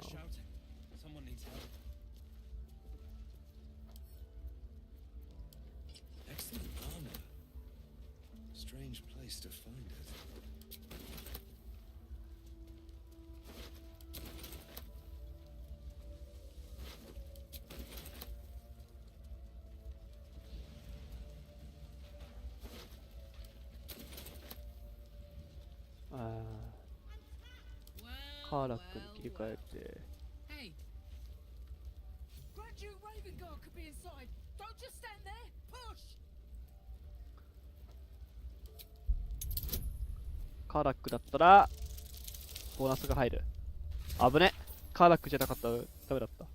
Strange place to find it. Ah. カーラックに切り替えて。Hey. Graduate Raven Guard could be inside. Don't just stand there. Push. カーラックだったらボーナスが入る。危ね。カーラックじゃなかったらダメだった。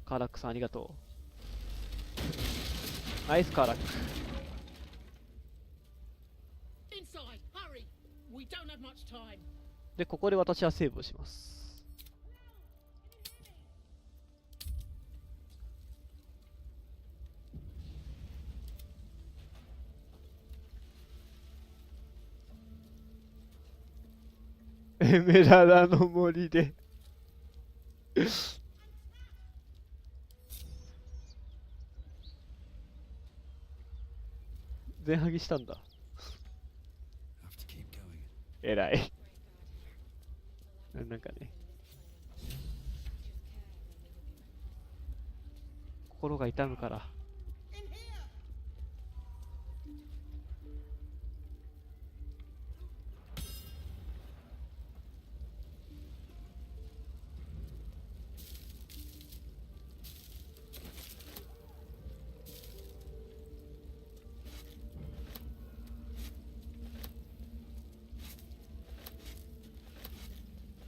カーラックさんありがとう。ナイスカーラック。で、ここで私はセーブをします。エメララの森で全剥ぎしたんだ。えらい。なんかね、心が痛むから。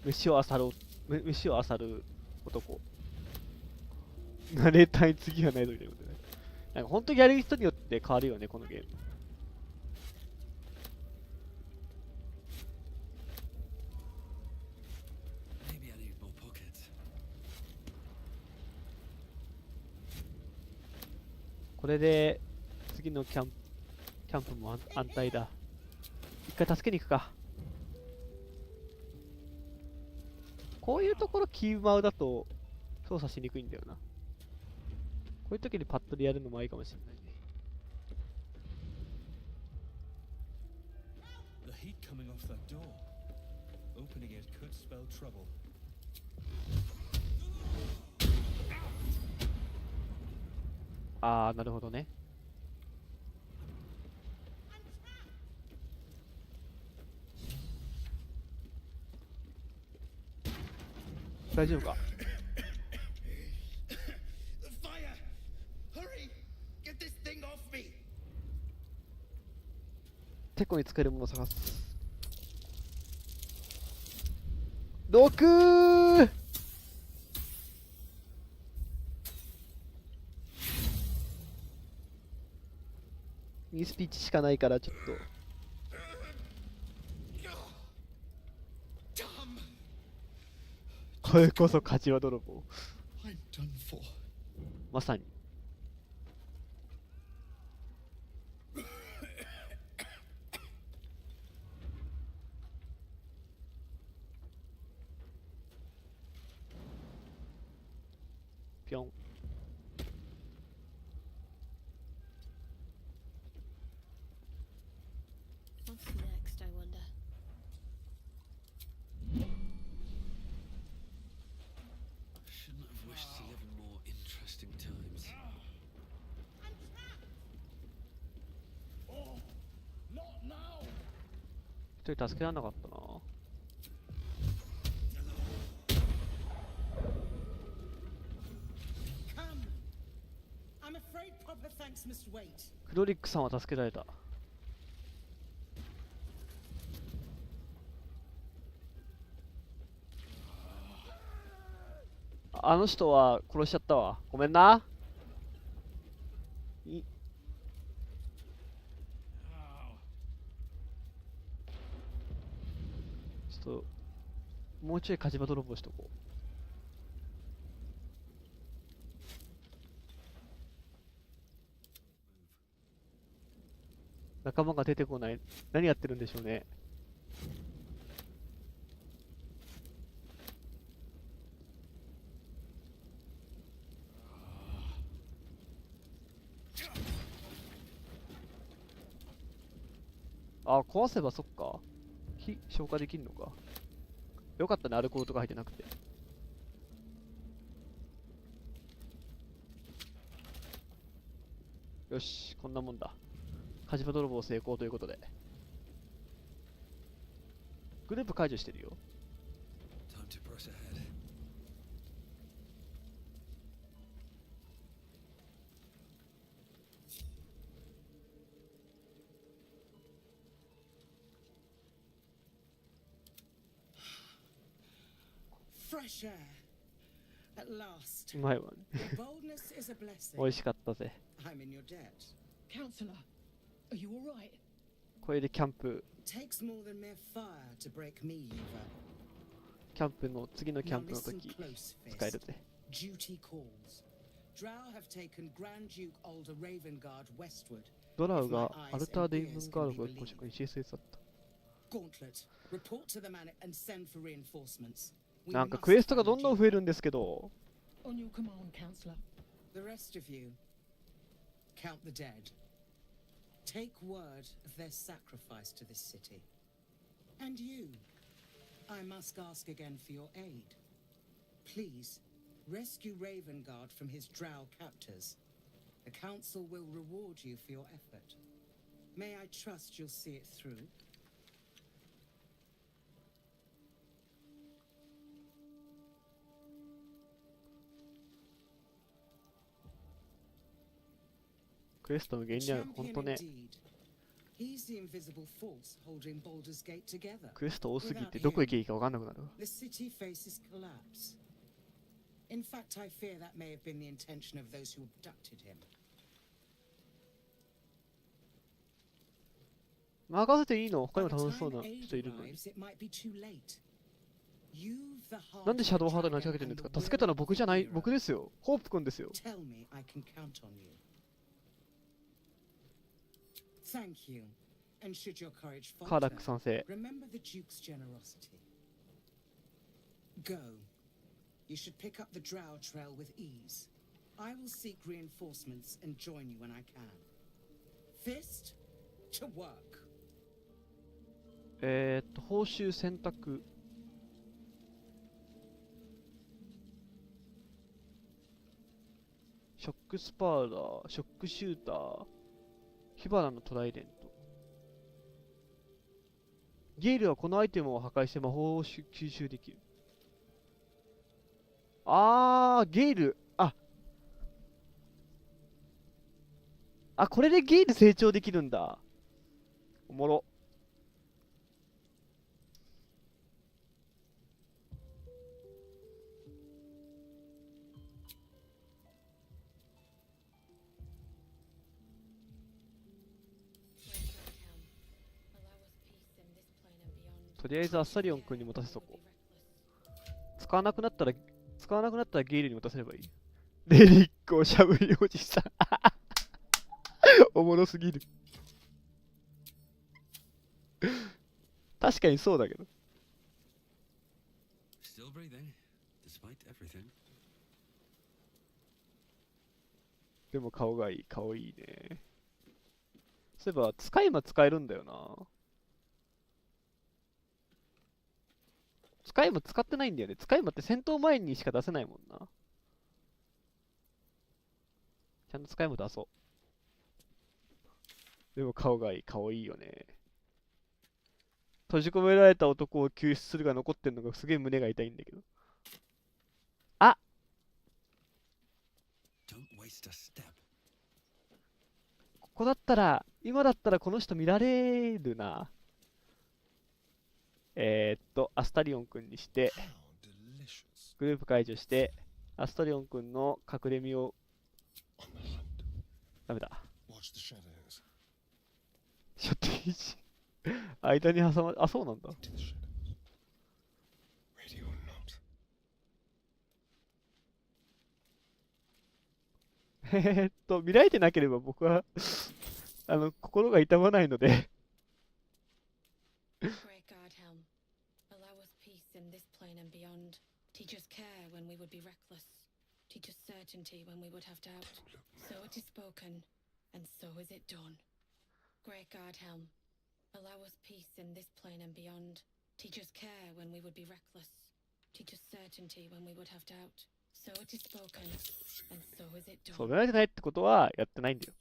飯を漁る男。ナレーターに次はないということでね。なんか本当にやる人によって変わるよね、このゲーム。Maybe I need more pockets. これで次のキャンプも安泰だ。一回助けに行くか。こういうところキーマウだと操作しにくいんだよな。こういう時にパッドでやるのもいいかもしれないね。The heat coming off that door. Opening it could spell trouble. あー、なるほどね。大丈夫か。 The fire! Hurry! Get this thing off me! テコに使えるものを探す。6！いいスピーチしかないからちょっと。これこそ勝ちは泥棒。I'm done for. まさに。ぴょん。What's next, I wonder? Shouldn't have wished to live in more interesting times. Oh, not now! 一人助けられなかったな。Come. I'm afraid proper thanks must wait. クロリックさんは助けられた。あの人は殺しちゃったわ。ごめんな。ちょっともうちょい火事場泥棒しとこう。仲間が出てこない。何やってるんでしょうね。あ、壊せばそっか。火消化できんのか。よかったね、アルコールとか入ってなくて。よし、こんなもんだ。火事場泥棒成功ということで。グループ解除してるよ。 Time to press ahead. Fresh air. At last. うまいわね。 Boldness is a blessing. 美味しかったぜ。 I'm in your debt. Counselor, are you all right? これでキャンプ、 Takes more than mere fire to break me, Eva. キャンプの次のキャ Now ンプの listen 時 close, 使える Fist. ぜ。 Duty calls. Drow have taken Grand Duke Alder Ravengard westward. ドラウがアルター・デイブンガードが公職に CSS だった。 Gauntlet, report to the man and send for reinforcements. We なんか must クエストがどん find どん Duke. 増えるんですけど。 On your command, Counselor. The rest of you, count the dead. Take word of their sacrifice to this city. And you, I must ask again for your aid. Please, rescue Ravengard from his drow captors. The council will reward you for your effort. May I trust you'll see it through? クエスト無限にある。ほんとね。 He's the invisible force holding Baldur's Gate together. クエスト多すぎてどこ行けばいいか分かんなくなるわ。 The city faces collapse. In fact, I fear that may have been the intention of those who abducted him. 任せていいの？他に By も the 楽しそう time な aid 人いるのに。 arrives, it might be too late. You've the heart なんでシャドウハードに of 投 a げかけてるんですか？ dragon 助けたのは僕じゃない、 and the will 僕ですよ。ホープ君ですよ。 of a hero. Tell me I can count on you. Thank you. And should your courage カーダッ falter, ク賛成。 remember the Duke's generosity. Go. You should pick up the Drow trail with ease. I will seek reinforcements and join you when I can. Fist to work. 報酬選択。ショックスパーダー、ショックシューター、火花のトライデント。ゲイルはこのアイテムを破壊して魔法を吸収できる。ゲイル。これでゲイル成長できるんだ。おもろ。とりあえずアッサリオン君に持たせとこう。使わなくなったらゲイルに持たせればいい。レリックをしゃぶりおじさん。おもろすぎる。確かにそうだけど。Still breathing, despite everything. でも顔がいい、顔いいね。そういえば、使い魔使えるんだよな。使い魔使ってないんだよね。使い魔って戦闘前にしか出せないもんな。ちゃんと使い魔出そう。でも顔がいい、顔いいよね。閉じ込められた男を救出するが残ってんのがすげえ胸が痛いんだけど。Don't waste a step. ここだったら、今だったらこの人見られるな。アスタリオン君にして、グループ解除して、アスタリオン君の隠れ身を、ダメだ。ちょっといいし。間に挟ま、そうなんだ。見られてなければ僕は心が痛まないので。Teach us care when we would be reckless. Teach us certainty when we would have doubt. So it is spoken, and so is it done. Great Guard Helm, allow us peace in this plane and beyond. Teach us care when we would be reckless. Teach us certainty when we would have doubt. So it is spoken, and so is it そう、 done. 見られてないってことはやってないんだよ。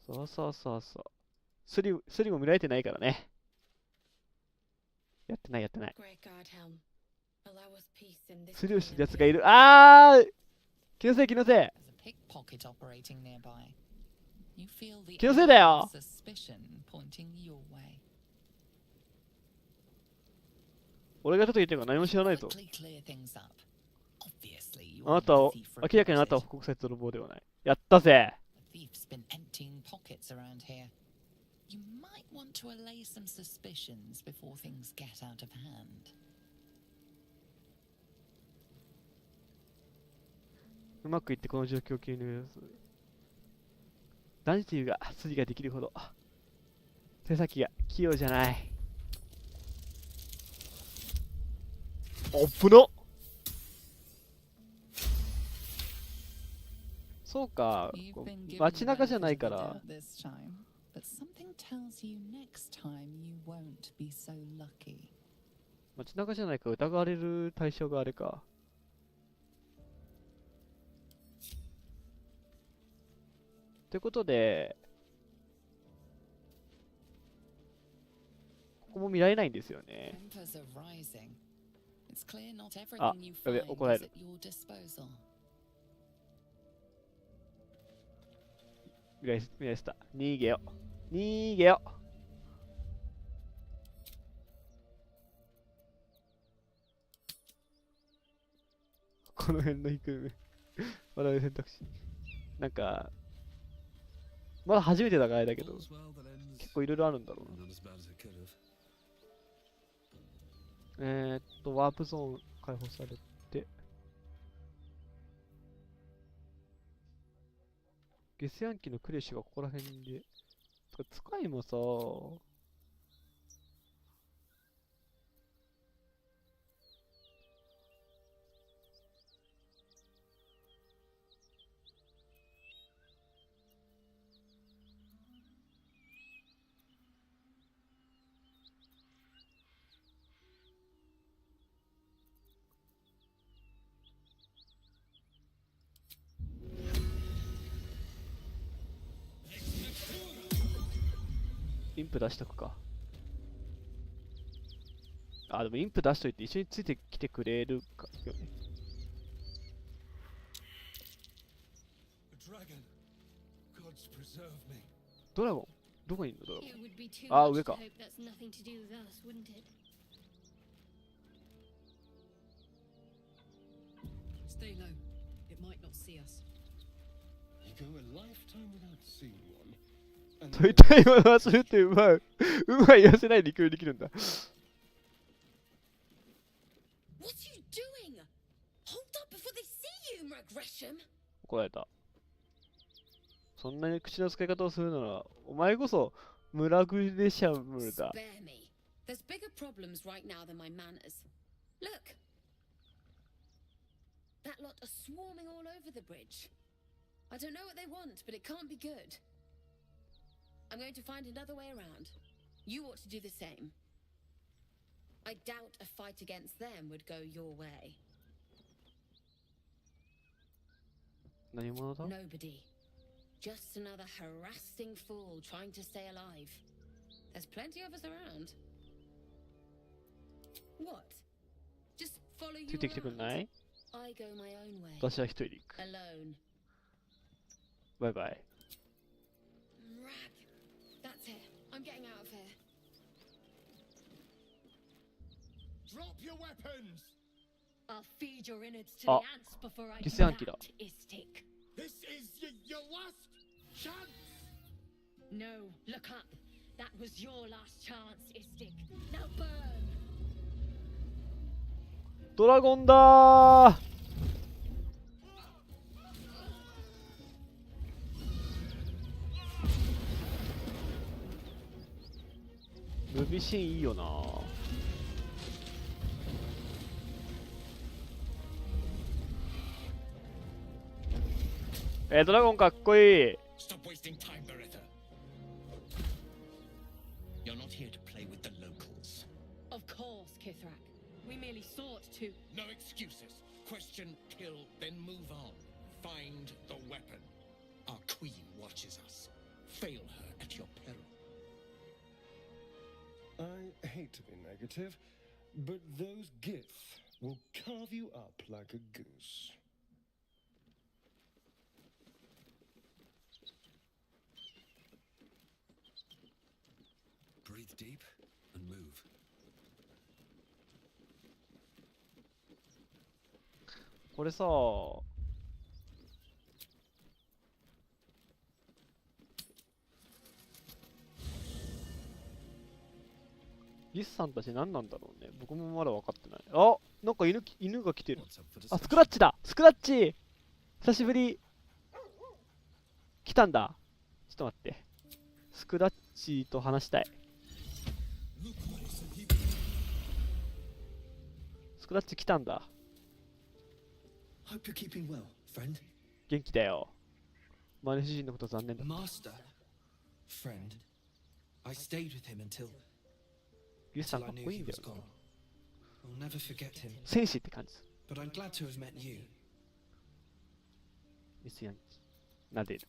そう。スリも見られてないからね。やってない。 Great Guard Helm, allow us peace in this スリをしてる plane やつ and がいる。 beyond. 気のせい。 There's a pickpocket operating nearby. You feel the 気のせいだよ。 suspicion pointing your way. 俺がちょっと言ってるから何も知らないぞ。 Quickly clear things up. Obviously, あなたを、明らかにあなたは国際泥棒ではない。やったぜ。 The thief's been emptying pockets around here. You might want to allay some suspicions before things get out of hand. うまくいってこの状況を切り抜けます。男子というが筋ができるほど手先が器用じゃない。おっぶの。そうか、街中じゃないから。 This time, but something tells you next time you won't be so lucky. 街中じゃないか疑われる対象があれか。ということで、ここも見られないんですよね。 Tempers are rising. It's clear not あ、 everything you やべ、 find 怒られ is る。 at your disposal. 見られてた。逃げよ。逃げよ。この辺の低め。まだ選択肢。なんか、まだ初めてだからあれだけど、結構いろいろあるんだろうな。ワープゾーン解放されて、ゲスヤンキーのクレッシュがここら辺で、使いもさ、インプ出しとくか。あ、でもインプ出しといて一緒についてきてくれるかよね。ドラゴンどこにいるのドラゴン。あ、上か。Stay low. It might not see us. You go a lifetime without seeing one. 取りたいもの忘れてうまい。うまい言わせないで共有できるんだ。What are you doing? Hold up before they see you, Gresham. 怒られた。そんなに口の使い方をするなら、お前こそムラグレシャムだ。Spare me. There's bigger problems right now than my manners. Look. That lot are swarming all over the bridge. I don't know what they want, but it can't be good. I'm going to find another way around. You ought to do the same. I doubt a fight against them would go your way. 何者だ? Nobody. Just another harassing fool trying to stay alive. There's plenty of us around. What? Just follow you ついてきてくんない? I go my own way. 私は一人で行く。Alone. バイバイ。That's it. I'm getting out of here. Drop your weapons! I'll feed your innards to Ah, the ants before I do Gizyanki da. that, Istik. This is your last chance! No, look up. That was your last chance, Istik. Now burn! ドラゴンだー。ムービーシーンいいよな。ドラゴンかっこいい。Stop wasting time, Beretta. You're not here to play with the locals. Of course, Kithrak. We merely sought to. No excuses. Question, kill, then move on. Find the weapon. Our queen watches us. Fail her at your peril. I hate to be negative, but those gith will carve you up like a goose. Breathe deep and move. これさ、リスさんたち何なんだろうね。僕もまだ分かってない。あ、なんか犬が来てる。あ、スクラッチだ。スクラッチ久しぶり。来たんだ。ちょっと待って。スクラッチと話したい。スクラッチ来たんだ。Hope you're keeping well, friend. 元気だよ。マネ主人のこと残念だ。Master, friend. I stayed with him until リスさん I かっ knew こいい he んだ was よ gone. な。 I'll never forget him. 戦士って感じ。But I'm glad to have met you. リスヤンキー。撫でる。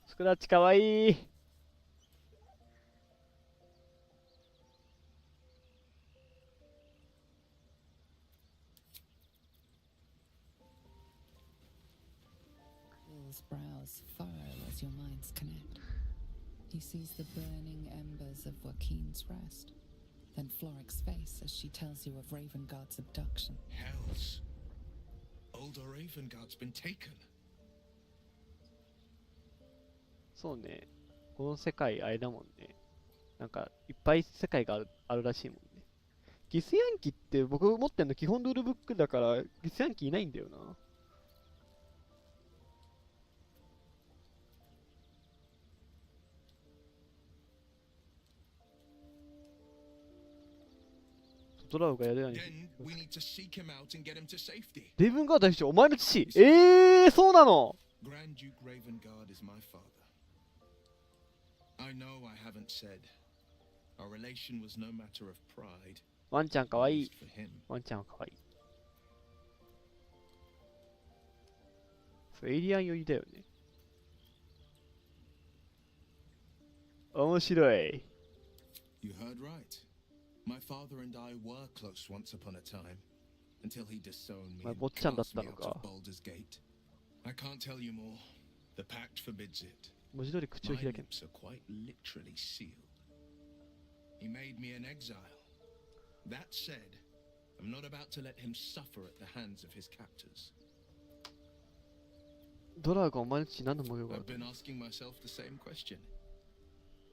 スクラッチかわいい。Will's brows furrow as your minds connect. He sees the burning embers of Joaquin's rest. then Floric's face as she tells you of Ravengard's abduction. Hells. Older Ravengard's been taken. そうね。この世界あれだもんね。なんかいっぱい世界があるらしいもんね。ギスヤンキって僕持ってんの基本ルールブックだからギスヤンキいないんだよな。ドラウがやるように。レイブンガード大将、お前の父。そうなの。Grand Duke Ravengard is my father. I know I haven't said. Our relation was no matter of pride. ワンちゃんかわいい。ワンちゃんはかわいい。そう、エイリアン寄りだよね。面白い。You heard right. My father and I were close once upon a time, until he disowned me and cast me out of Baldur's Gate. I can't tell you more. The pact forbids it. My lips are quite literally sealed. He made me an exile. That said, I'm not about to let him suffer at the hands of his captors. ドラーがお前の父何の模様がある I've been asking myself the same question.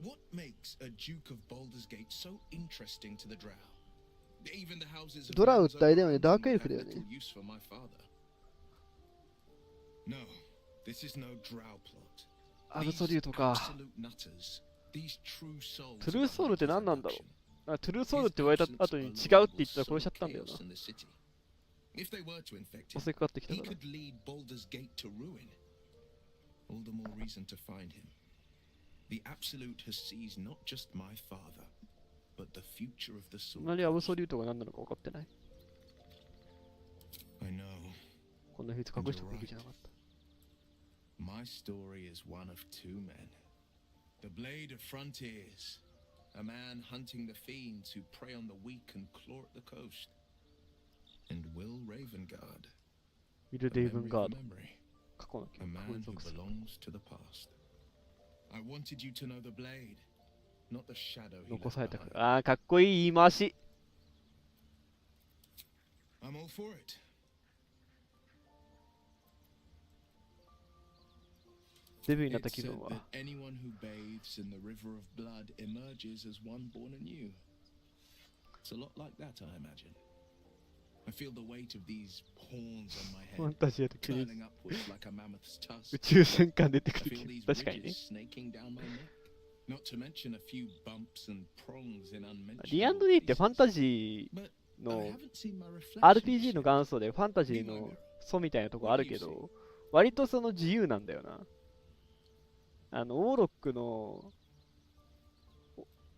What makes a Duke of Baldur's Gate so interesting to the Drow? Even the houses of ドラウってあれだよね、ダークエルフだよね。 use for my father. No, this is no Drow plot. アブソリュートか。 These true souls. トゥルーソウルって何なんだろう。トゥルーソウルって言われた後に違うって言ったら殺しちゃったんだよな。If they were to infect him, 襲いかかってきた he から。 could lead Baldur's Gate to ruin. All the more reason to find him. The Absolute has seized not just my father, but the future of the sword. 何アブソリュートが何なのか分かってない。 I know. こんな秘密隠しておくべきじゃなかった。 My story is one of two men. The Blade of Frontiers. A man hunting the fiends who prey on the weak and claw at the coast. And Will Ravengard. ウィル・レイブンガード。 Memory. 過去の A man who belongs to the past. I wanted you to know the blade, not the shadow he 残され left た behind. ああ、かっこいい言い回し。 I'm all for it. デビューになった It's 気 said 分は。 that anyone who bathes in the river of blood emerges as one born anew. It's a lot like that, I imagine. I feel the weight of these horns on my ファン head, タジア的に curling upwards like a mammoth's 宇 tusk. 宙戦艦出てく I る feel these 確かにね。 ridges snaking down my neck. Not to mention a few bumps and prongs in unmentionable D&D ってファンタジー I の haven't seen my reflection RPG の yet. 元祖でファンタジーの祖みたいなとこあるけど、割とその自由なんだよな。ウォーロックの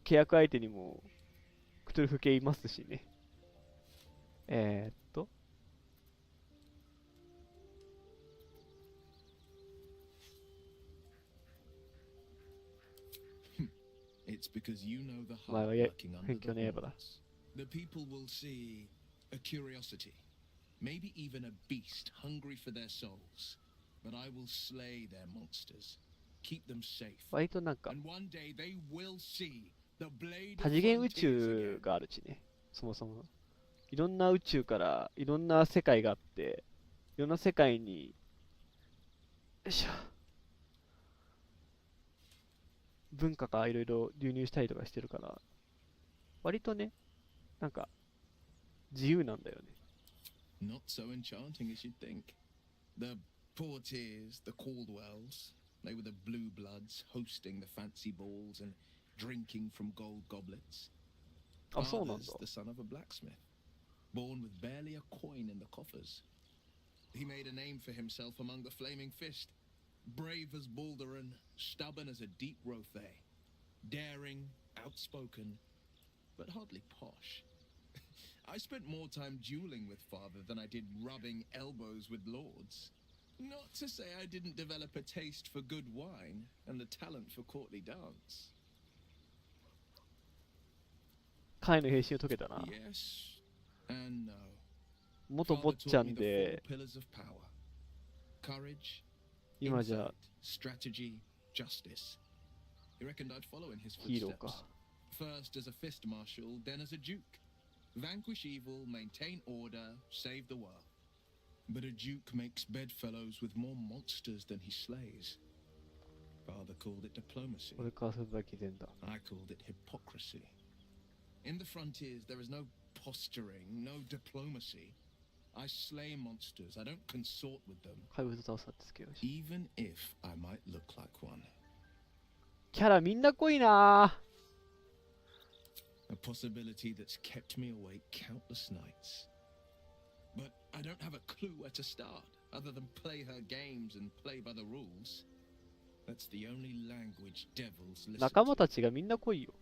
契約相手にもクトゥルフ系いますしね。It's because you know the お前 heart は lurking under 偏 the 見の刃だ。 horns. The people will see a curiosity, maybe even a beast hungry for their souls. But I will slay their monsters, keep them safe. 割となんか And one day they will see the blade 多 of 次元宇 frontiers 宙 again. があるしね。そもそも。いろんな宇宙からいろんな世界があって、いろんな世界に、よいしょ。文化がいろいろ流入したりとかしてるから、割とね、なんか、自由なんだよね。 Not so enchanting as you'd think. The Portiers, the Caldwells, they were the blue bloods hosting the fancy balls and drinking from gold goblets. あ、そうなんだ。 Father's the son of a blacksmith, born with barely a coin in the coffers. He made a name for himself among the Flaming Fist, brave as Baldur and stubborn as a deep Rothay, daring, outspoken, but hardly posh. I spent more time dueling with father than I did rubbing elbows with lords. Not to say I didn't develop a taste for good wine and the talent for courtly dance. 貝の兵士を解けたな。 Yes and no. 元坊 Father ちゃ taught me ん the で four pillars of power. Courage, 今じゃ insight, strategy, justice. He reckoned I'd follow in his ヒーロー footsteps. か。First as a fist marshal, then as a duke. Vanquish evil, maintain order, save the world. But a duke makes bedfellows with more monsters than he slays. Father called it diplomacy. これからするだけでんだ。I called it hypocrisy. In the frontiers, there is no posturing, no diplomacy. I slay monsters. I don't consort with them. 怪物倒すってつけようし。 Even if I might look like one. キャラみんな濃いな A possibility that's kept me awake countless nights. But I don't have a clue where to start, other than play her games and play by the rules. That's the only language devils listen 仲間 to. たちがみんな濃いよ。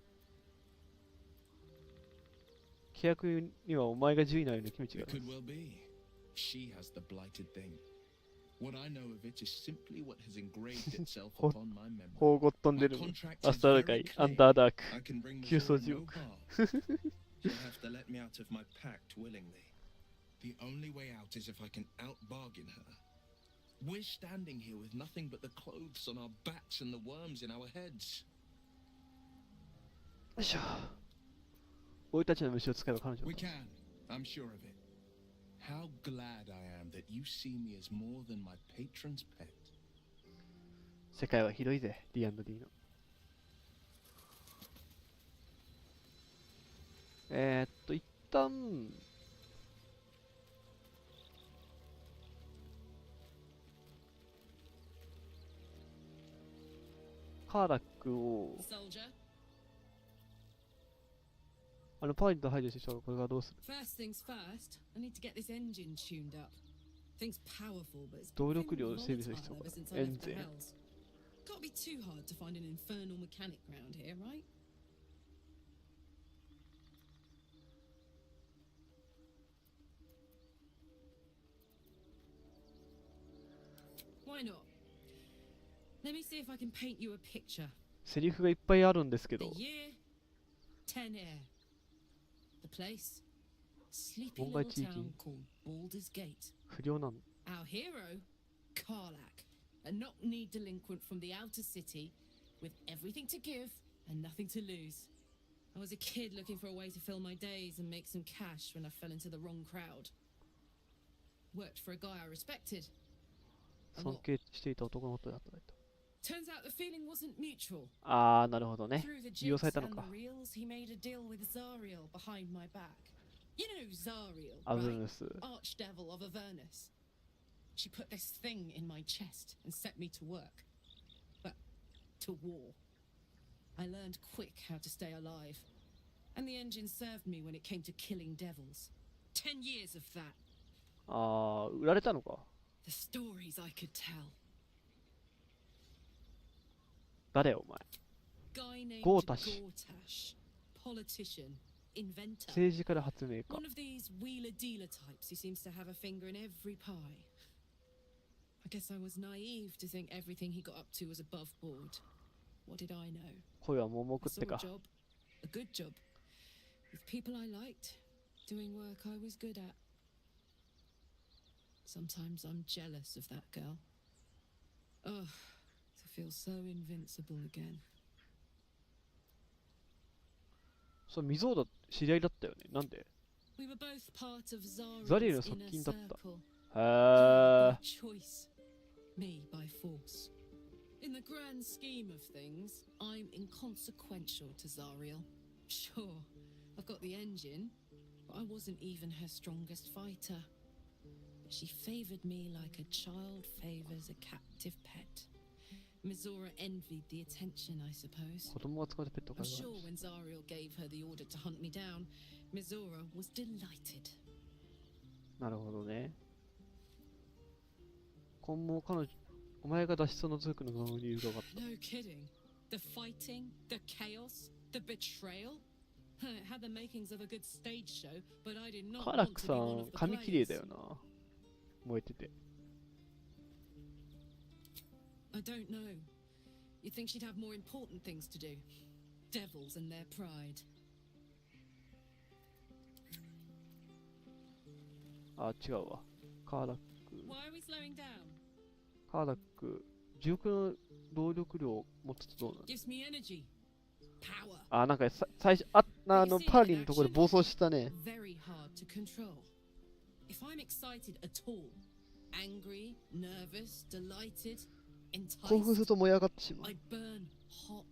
契約にはお前が10位なようなキムチが It could well be. She has the blighted thing. What I know of it is simply what has engraved itself upon my memory. 宝ごっ飛んでる My の。 contract ア is スター very ダ界、 clear. アンダーダーク、 I can bring 急走 Missouri 地 no 獄。 harm. She'll have to let me out of my pact willingly. The only way out is if I can out-bargain her. We're standing here with nothing but the clothes on our backs and the worms in our heads. よいしょ。俺たちの虫を使えば彼女 We を can, I'm sure of it. How glad I am that you see me as more than my patron's pet. 世界は広いぜ、D&D の。一旦、カーラックを、 Soldier, パーリット排除してしょ、これからどうする first things first, I need to get this engine tuned up. Thing's powerful, but it's 動 been 力量 feeling を整備する必 volatile 要 ever が since あ I る。エン left the ゼン。 hells. Can't be too hard to find an infernal mechanic round here, right? Why not? Let me see if I can paint you a picture. セリフがいっぱいあるんですけ The ど、 year, 10 air. The place, sleepy 門外 little 地域 town called Baldur's Gate. 不良なの。 Our hero, Karlak, a knock-kneed delinquent from the outer city, with everything to give and nothing to lose. I was a kid looking for a way to fill my days and make some cash when I fell into the wrong crowd. Worked for a guy I respected. A 尊 lot. 敬していた男のことで働いた。 Turns out the feeling wasn't mutual. あー、なるほどね。 Through the 利用さ jigs れたの and か the。reels, he made a deal with Zariel behind my back. You know Zariel, アブ right? ヌス。 Archdevil of Avernus. She put this thing in my chest and set me to work. But to war. I learned quick how to stay alive. And the engine served me when it came to killing devils. 10 years of that. あー、売られたのか。 The stories I could tell. 誰お前。 Guy named Gortash. Gortash. Politician. Inventor. 政治家で発明家。 One of these wheeler-dealer types who seems to have a finger in every pie. I guess I was naive to think everything he got up to was above board. What did I know? 声は桃 I 食っ saw て a か。 job, a good job, with people I liked, doing work I was good at. Sometimes I'm jealous of that girl. Oh, to feel so invincible again. そう、ミゾーダ知り合いだったよね。なんで We were both part of ザリエルの Zariel's 側 inner 近だった。 circle. へ By ー。 choice, me by force. In the grand scheme of things, I'm inconsequential to Zariel. Sure, I've got the engine, but I wasn't even her strongest fighter. But she favored me like a child favors a captive pet. Mizora envied the attention, I suppose. 子供が使うペット I'm 飼いが sure when Zariel gave her the order to hunt me down, Mizora was delighted. なるほどね。今後彼女、お前が脱出を除くのが理由が分かっ No kidding. The fighting, the chaos, the betrayal. It had the makings of a good stage show, but I did た。 not カーラッ want ク to さ be one ん of、the 髪綺麗だ players. よな。燃えてて。 I don't know. You'd think she'd have more important things to do. Devils and their pride. あ、違うわ。カーラック。 Why are we slowing down? カーラック、重力の動力量を持つとどうなる Gives me energy. power. あ、なんか最初、パーリーのところで暴走したね。 Very hard to control. If I'm excited at all, angry, nervous, delighted, 興奮する enticed, と燃え上がってしまう。 I burn hot.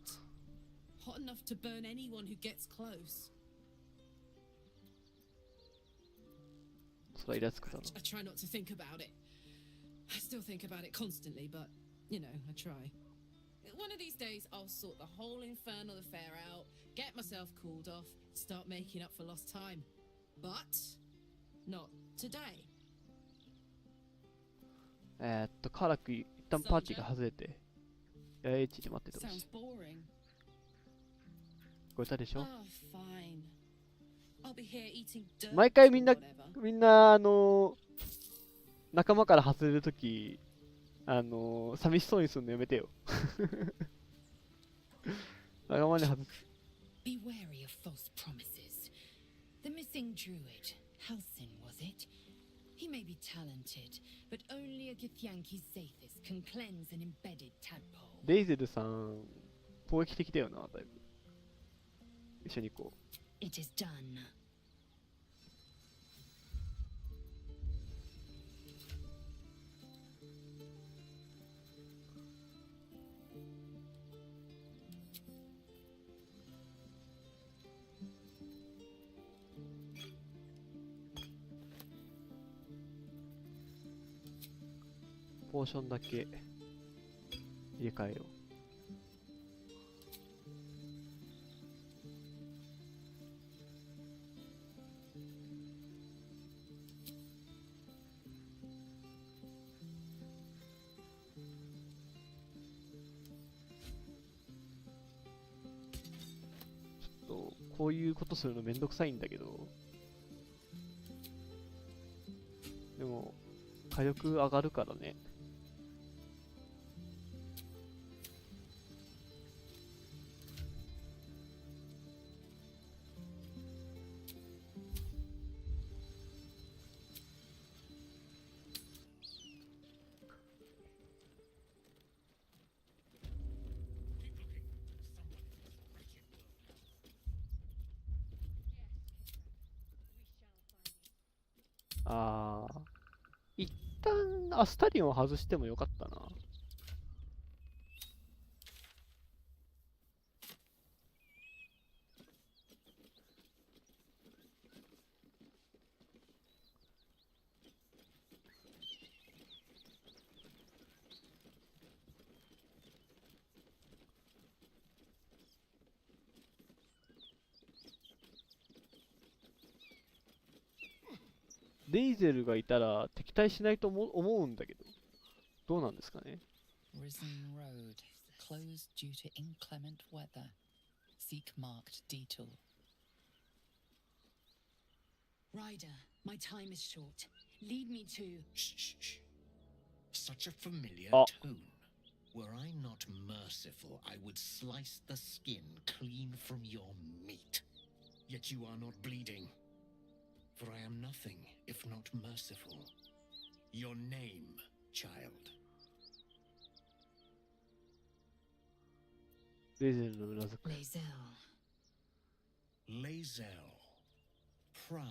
Hot enough to burn anyone who gets close. それはイラつくだろ。 I try not to think about it. I still think about it constantly, but, you know, I try. One of these days, I'll sort the whole infernal affair out, get myself cooled off, start making up for lost time. But, not today. カラク一旦パーティーが外れて、野営地で待っててほしい。 Sounds boring. 聞こえたでしょ？ Oh, fine. I'll be here eating dirt 毎回みん or な whatever. 仲間から外れるとき、寂しそうにするのやめてよ。仲間に外す。 Be wary of false promises. The missing druid, Halcyon, was it? He may be talented, but only a Githyanki Zathis can cleanse an embedded tadpole. レイゼルさん、攻撃的だよな、だいぶ。一緒に行こう。 It is done. ポーションだけ入れ替えよう。ちょっとこういうことするのめんどくさいんだけど、でも火力上がるからね。一旦アスタリオンを外してもよかったな。レイゼルがいたら敵対しないと思うんだけど、どうなんですかね。 Risen Road, closed due to inclement weather. Seek marked detour. Ryder, my time is short. Lead me to... Shh, shh, shh. Such a familiar Oh. tone. Were I not merciful, I would slice the skin clean from your meat. Yet you are not bleeding. For I am nothing if not merciful. Your name, child. レイゼルのうなずく。 Lae'zel. Lae'zel. Proud.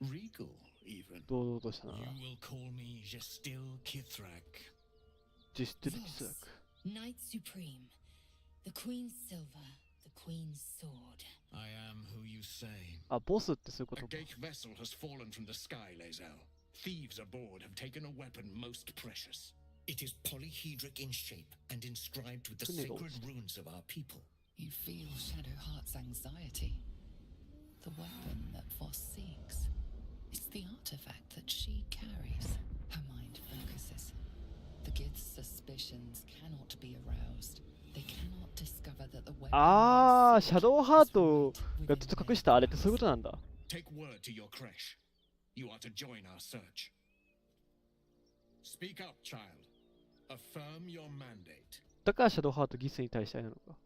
Regal, even. 堂々としたな。 You will call me Gestil Kithrak. ジステルキスラク。 Knight Supreme. The Queen's silver, the Queen's sword. I am who you say. あ、ボスってそういうこ A とか。 gate vessel has fallen from the sky, Lae'zel. Thieves aboard have taken a weapon most precious. It is polyhedric in shape and inscribed with the sacred runes of our people. You feel Shadowheart's anxiety. The weapon that Voss seeks. It's the artifact that she carries. Her mind focuses. The Gith's suspicions cannot be aroused. They cannot discover that the weapon あー、シャドウハートがずっと隠したあれってそういうことなんだ。 Take word to your creche. You are to join our search. Speak up, child. Affirm your mandate. だからシャドウハートギスに対してあれなのか。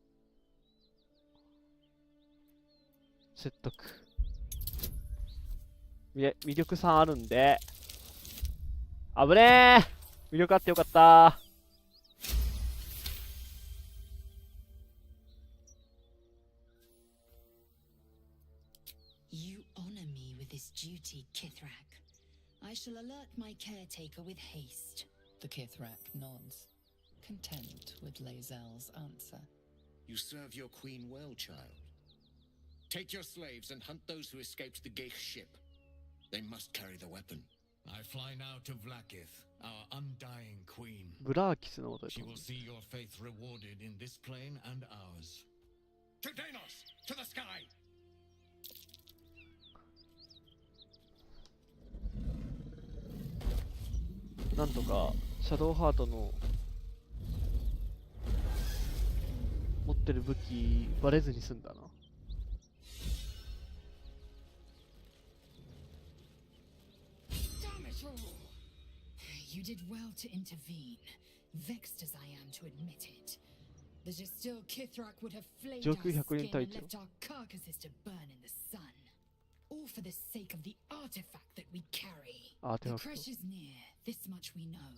説得。魅力3あるんで。あぶねー、魅力あってよかったー。pity, Kithrak. I shall alert my caretaker with haste. The Kithrak nods, content with Lae'zel's answer. You serve your queen well, child. Take your slaves and hunt those who escaped the Geich ship. They must carry the weapon. I fly now to Vlaakith, our undying queen. ブラーキスのことで She will see your faith rewarded in this plane and ours. To Danos! To the sky! なんとかシャドウハートの持ってる武器バレずに済んだな。You did well to intervene, vexed as I am to admit it. The Gestil Kithrak would have flayed our skin and left our carcasses to burn in the sun. All for the sake of the artifact that we carry. The crash is near, this much we know.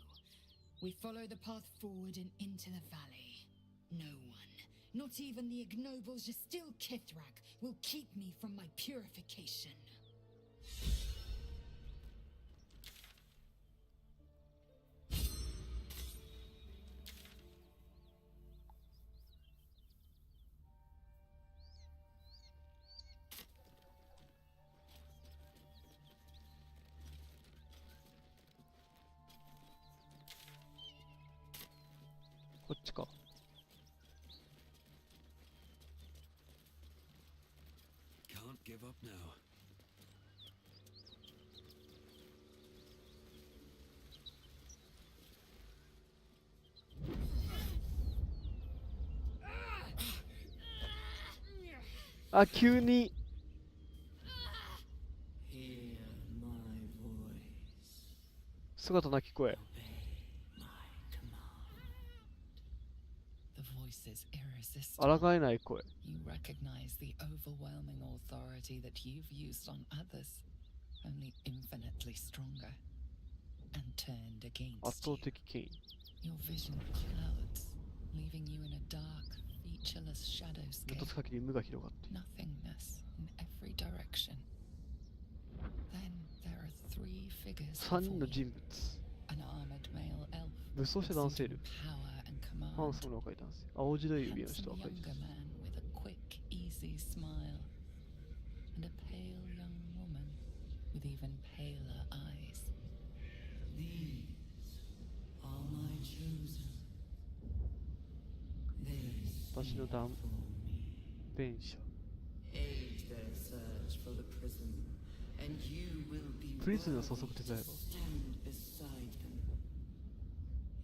We follow the path forward and into the valley. No one, not even the ignoble Gestil Kithrak, will keep me from my purification. Can't give up now. Ah, 急に 姿なき声 The voice is irresistible. 抗えない声 You recognize the overwhelming authority that you've used on others, only infinitely stronger, and turned 圧 against 倒 you. 的権威 Your vision clouds, leaving you in a dark, featureless 目 shadowscape. とつ限り無が広がって Nothingness in every direction. Then there are three figures 3 人 before の you. 人物 An armored male elf, 武装した男性いる power and command. ハンサムな若い男性青白い指輪の人 Handsome 若い younger man with a quick, easy smile, and a pale young woman with even paler eyes. These are my chosen. They 私の断片者 aid their search for the prism, and you will be プリズンの相続手伝えば stand beside them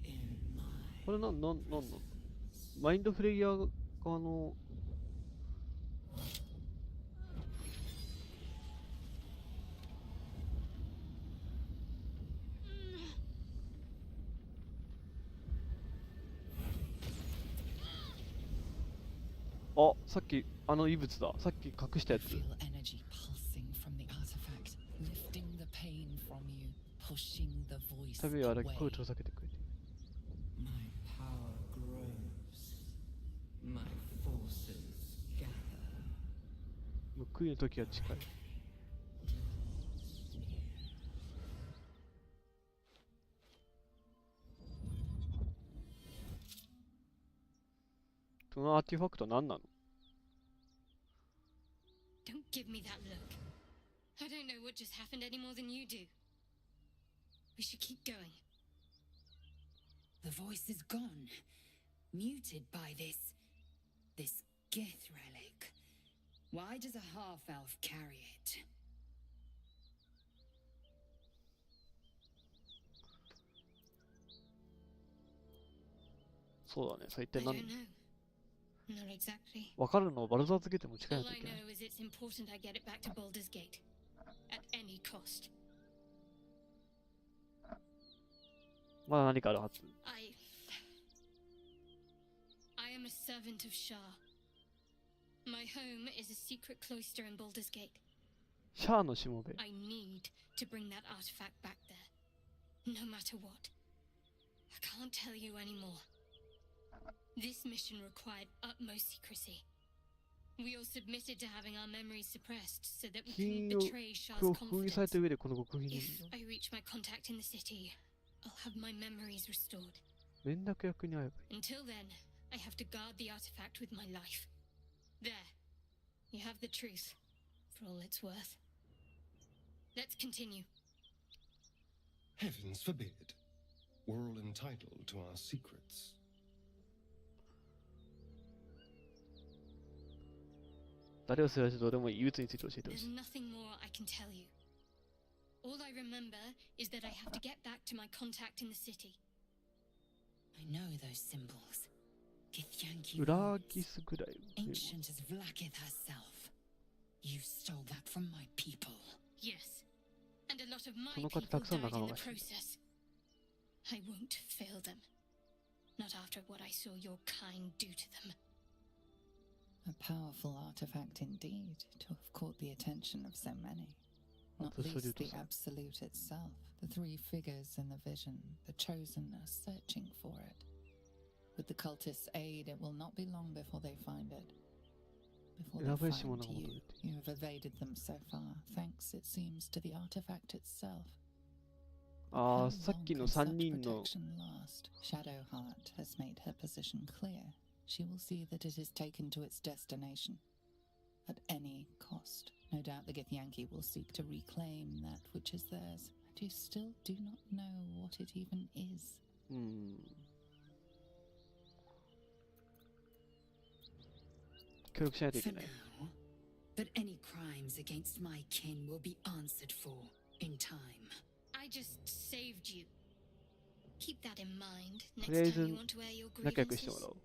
in my これなんのマインドフレイヤー側のあ、さっきあの異物だ。さっき隠したやつ。 Feel energy pulsing from the artifact, lifting the pain from you, pushing the voice 旅は away. 声を遠ざけてくれて。 my power grows. My forces gather. 報いの時は近い。そのアーティファクトは何なの Don't give me that look. I don't know what just happened any more than you do. We should keep going. The voice is gone, muted by this Gith relic. Why does a half-elf carry it? そうだね。それ一体 I 何 don't know. Not exactly. わかるのをバルザーズゲートに持ち帰ら All ない I といけない know is it's important I get it back to Baldur's Gate. At any cost. まだ何かあるはず。 I am a servant of Shah. My home is a secret cloister in Baldur's Gate. シャアのしもべ。 I need to bring that artifact back there. No matter what. I can't tell you anymore. This mission required utmost secrecy. We all submitted to having our memories suppressed so that we 金 couldn't を betray Shah's を封印され confidence. た上でこの極秘に If I reach my contact in the city, I'll have my memories restored. 連絡役に会えばいい。 Until then, I have to guard the artifact with my life. There. You have the truth, for all it's worth. Let's continue. Heavens forbid. We're all entitled to our secrets. 誰をすらしどうでもいい憂鬱について教えてほし There's い。 nothing more I can tell you. All I remember is that I have to get back to my contact in the city. I know those symbols. Githyanki 裏ギスぐらい。 ancient as Vlakith herself. You stole that from my people. Yes. And a lot of my その方 people たくさん died 仲 in 間 the がいる。 process. I won't fail them. Not after what I saw your kind do to them. A powerful artifact indeed, to have caught the attention of so many. Not Absolute least the also. Absolute itself, the three figures in the vision, the chosen are searching for it. With the cultists' aid, it will not be long before they find it. Before they find you, you have evaded them so far, thanks, it seems, to the artifact itself. ああ、さっきの3人の Shadowheart has made her position clear. She will see that it is taken to its destination. At any cost. No doubt the Githyanki will seek to reclaim that which is theirs. And you still do not know what it even is. 協力しないといけない。 But any crimes against my kin will be answered for in time. I just saved you. Keep that in mind とりあえ next ず time you want to wear your 仲良くしても grievances. らおう。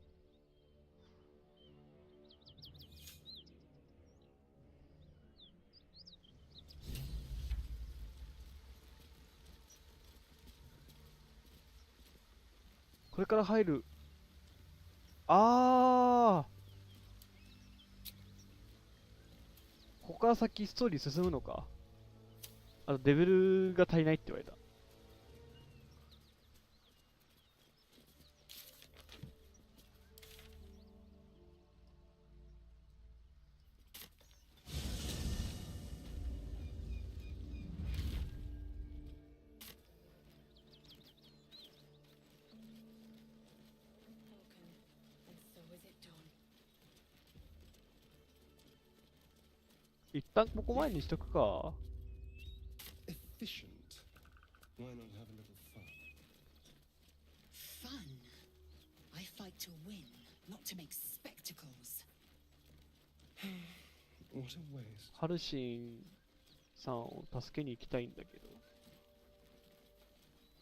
これから入る。ああ。ここから先ストーリー進むのか。レベルが足りないって言われた。一旦ここ前にしとくか。 Efficient. Why not have a little fun? Fun? I fight to win, not to make spectacles. What a waste. ハルシンさんを助けに行きたいんだけど。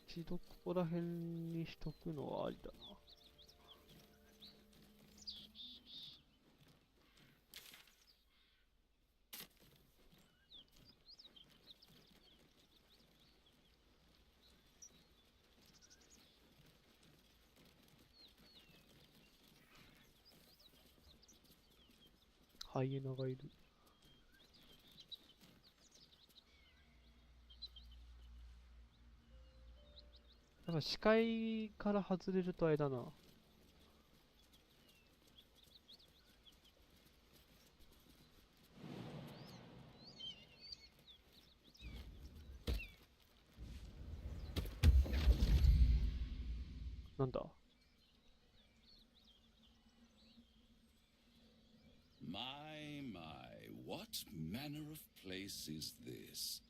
一度ここら辺にしとくのはありだな。ハイエナがいる。なんか視界から外れるとあれだな。なんだ My, what manner of place is this?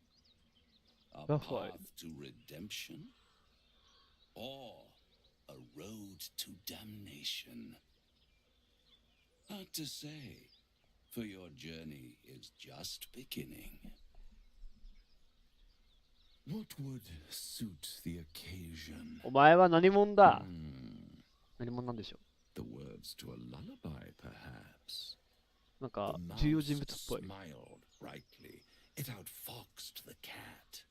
A That's right. path to redemption? Or a road to damnation? Hard to say, for your journey is just beginning. What would suit the occasion? お前は何者だ、何者なんでしょ The words to a lullaby, perhaps. うなんか重要人物っぽい。 Smiled brightly. It outfoxed the cat.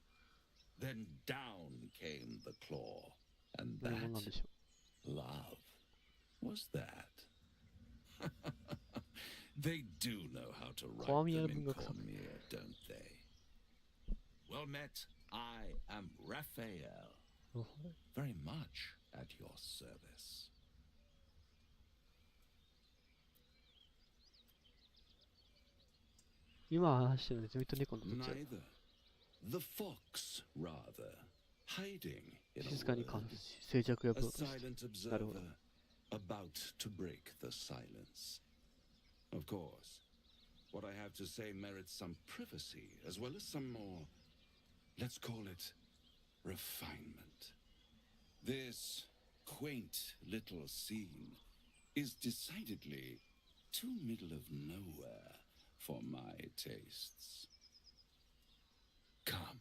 Then down came the claw. And 何者なんで that しょ love was that. They do know how to write Cormier them in 文学作品。 Cormier, don't they? Well met. I am Raphael. Very much at your service. 今話してるので、ゼミと猫のどっちだ。 Neither. The fox, rather, hiding in 静 a かに word. 監視し、静寂を A 破ろうとして。 silent なるほど。 observer, about to break the silence. Of course, what I have to say merits some privacy, as well as some more, let's call it, refinement. This quaint little scene is decidedly too middle of nowhere for my tastes. Come.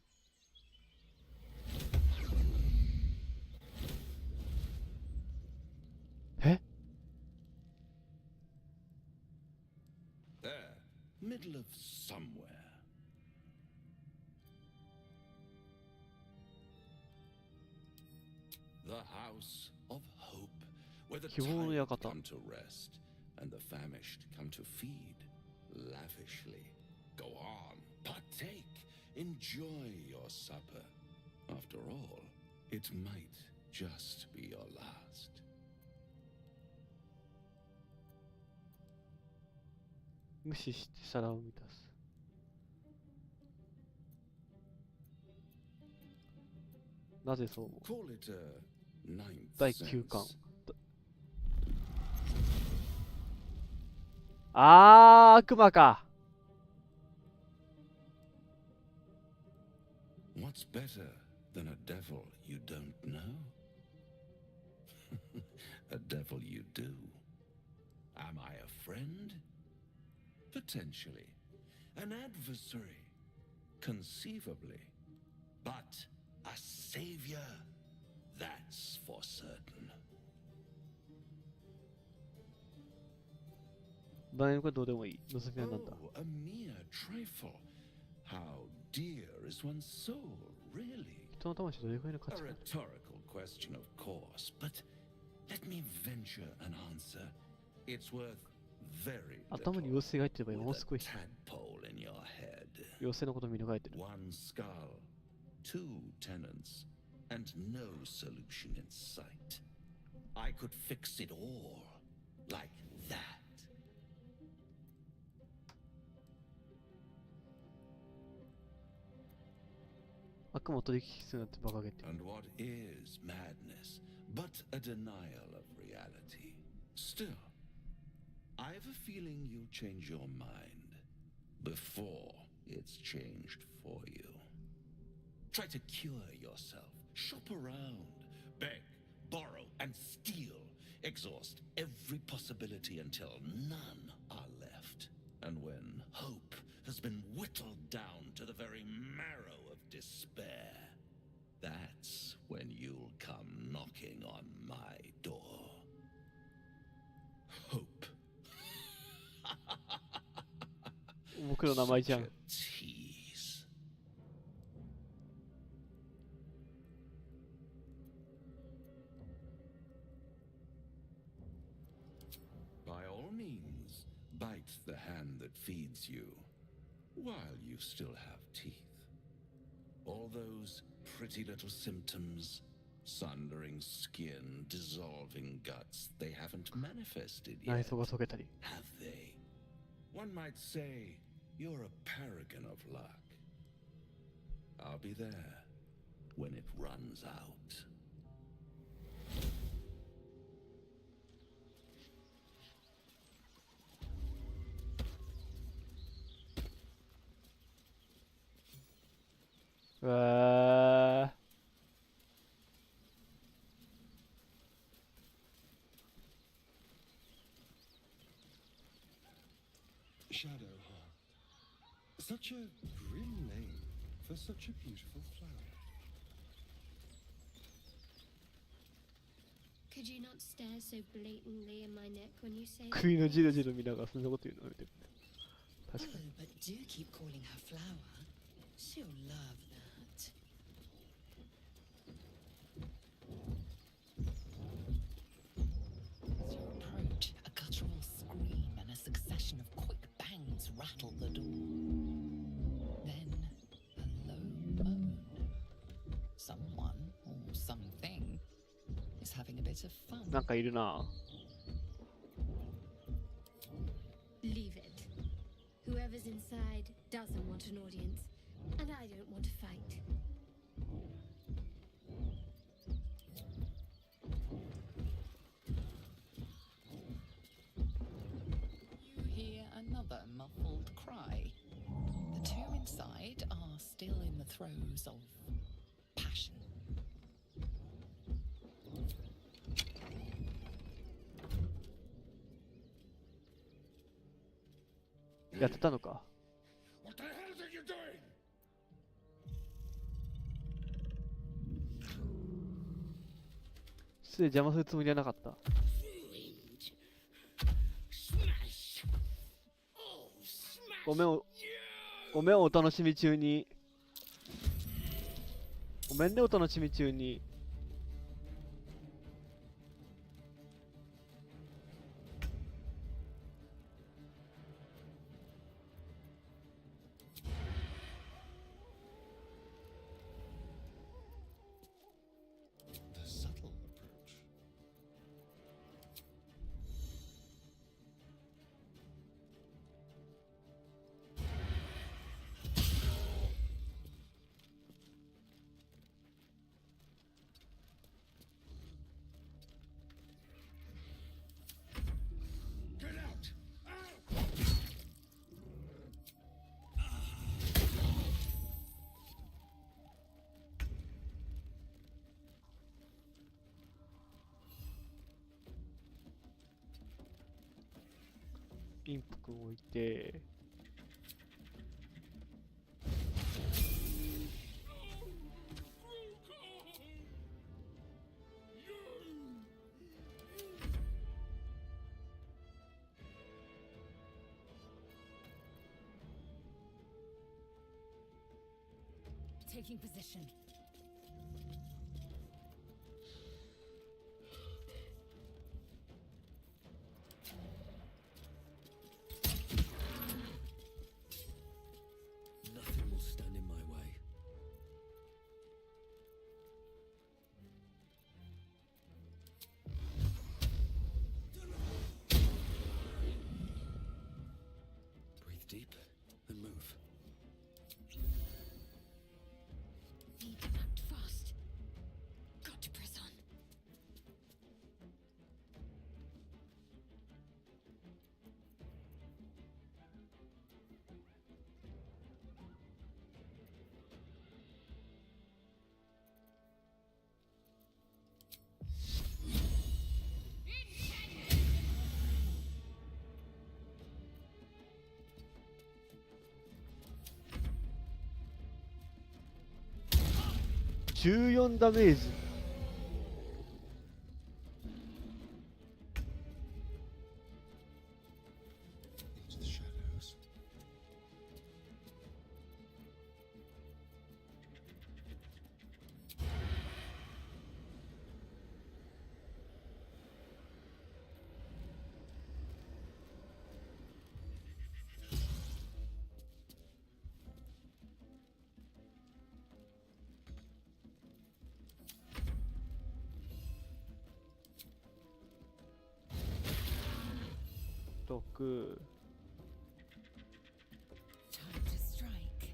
Eh? There, middle of somewhere. The house of hope, where the 希望の tired 館。 come to rest and the famished come to feed lavishly. Go on, partake, enjoy your supper. After all, it might just be your last. 無視して皿を満たす。なぜそう思う？ Call it a ninth 第9巻。 sense. 悪魔か。 What's better than a devil you don't know? A devil you do. Am I a friend? Potentially. An adversary? Conceivably. But a savior? That's for certain. 場合によってはどうでもいい。望みはなんだ。 Oh, a mere trifle. How dear is one's soul, really? 人の魂どれくらいの価 A 値がある？ rhetorical question, of course, but let me venture an answer. It's worth very 頭に little 妖精が入ってればもの with すごい a tadpole in your head. 妖精のこと見抜かれてる。 One skull, two tenants, and no solution in sight. I could fix it all like that. 悪魔を取引するなんて馬鹿げて。 And what is madness but a denial of reality? Still, I have a feeling you'll change your mind before it's changed for you. Try to cure yourself, shop around, beg, borrow, and steal. Exhaust every possibility until none are left. And when hope has been whittled down to the very marrow of despair, that's when you'll come knocking on my door. Hope. 僕の名前じゃ Such ん a。tease. By all means, bite the hand that feeds you while you still have teeth. All those pretty little symptoms, sundering skin, dissolving guts, they haven't manifested 内 yet, 装が溶けたり。 have they? One might say you're a paragon of luck. I'll be there when it runs out. うわー。 Shadow, huh? Such a grim name for such a beautiful flower. Could you not stare so blatantly in my neck when you say 首のジロジロ見ながらそんなこと言うのやめて。確か Oh, に。 but do keep calling her flower. She'll love that. As you approach, a guttural scream and a succession of quick bangs rattle the door. Then, a low moan. Someone, or something, is having a bit of fun. なんかいるな。 Leave it. Whoever Whoever's inside doesn't want an audience, and I don't want to fight. You hear another muffled cry. The two inside are still in the throes of passion. やってたのか。 What the hell are you doing? 失礼、邪魔するつもりはなかった。 Smash! Oh, smash! ごめんごめん、お楽しみ中に。ごめんね、お楽しみ中に。The subtle approach. Get out! Out!「インプ君置いて」 Taking position. Nothing will stand in my way. Breathe deep and move. Need to act fast. Got to press on.14ダメージ。 Into the shadows.6。 Time to strike.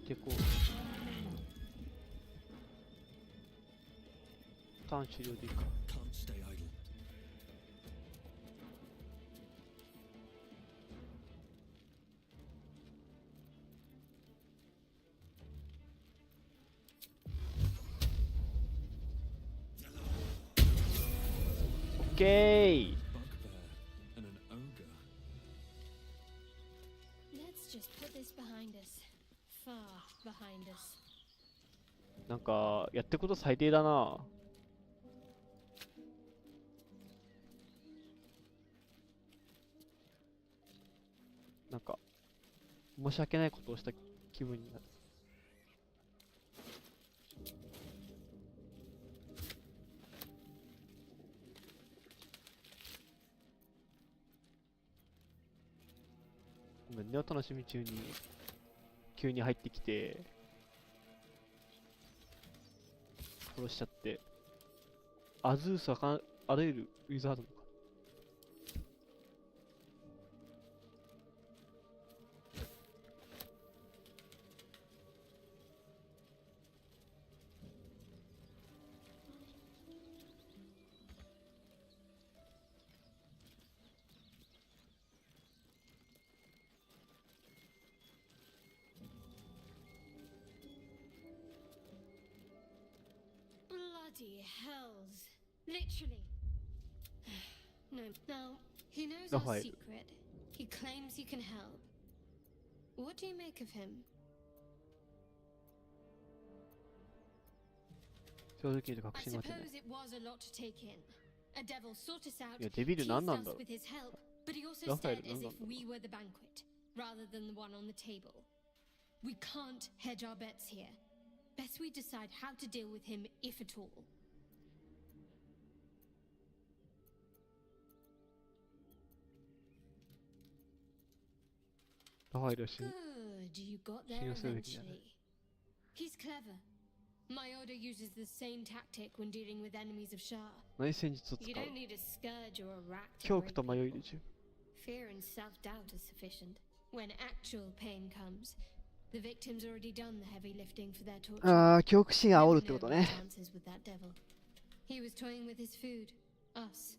でこうターン終了でいいか。 Can't stay idle. OK。 Bugbear and an ogre. Let's just put this behind us. Far behind us. なんかやってこと最低だな。なんか申し訳ないことをした気分になる。ごめんね、お楽しみ中に急に入ってきて殺しちゃって。アズースあらゆるウィザードのか。Bloody hells. Literally. No. Now, he knows Oh, our hi. secret. He claims he can help. What do you make of him? 正直言うと I 確信持てない。 suppose it was a lot to take in. A devil sought us out, いや、デビル何なんだ teased ろ us with his help, but he also ラファエル said 何 as なん if だろ we were the banquet, rather than the one on the table. We can't hedge our bets here. Best we decide how to deal with him, if at all. ラファエルは死ぬ。 Good, you got there 信用するべきじゃない。 eventually. He's clever. My order uses the same tactic when dealing with enemies of Shah. 内戦術を使 You う。 don't need a scourge or a rack to 恐怖 break と迷い people. で十分。 Fear and self-doubt is sufficient. When actual pain comes, the victim's already done the heavy lifting for their torture. ああ、恐怖心煽るって No ことね。 chances with that devil. He was toying with his food, us.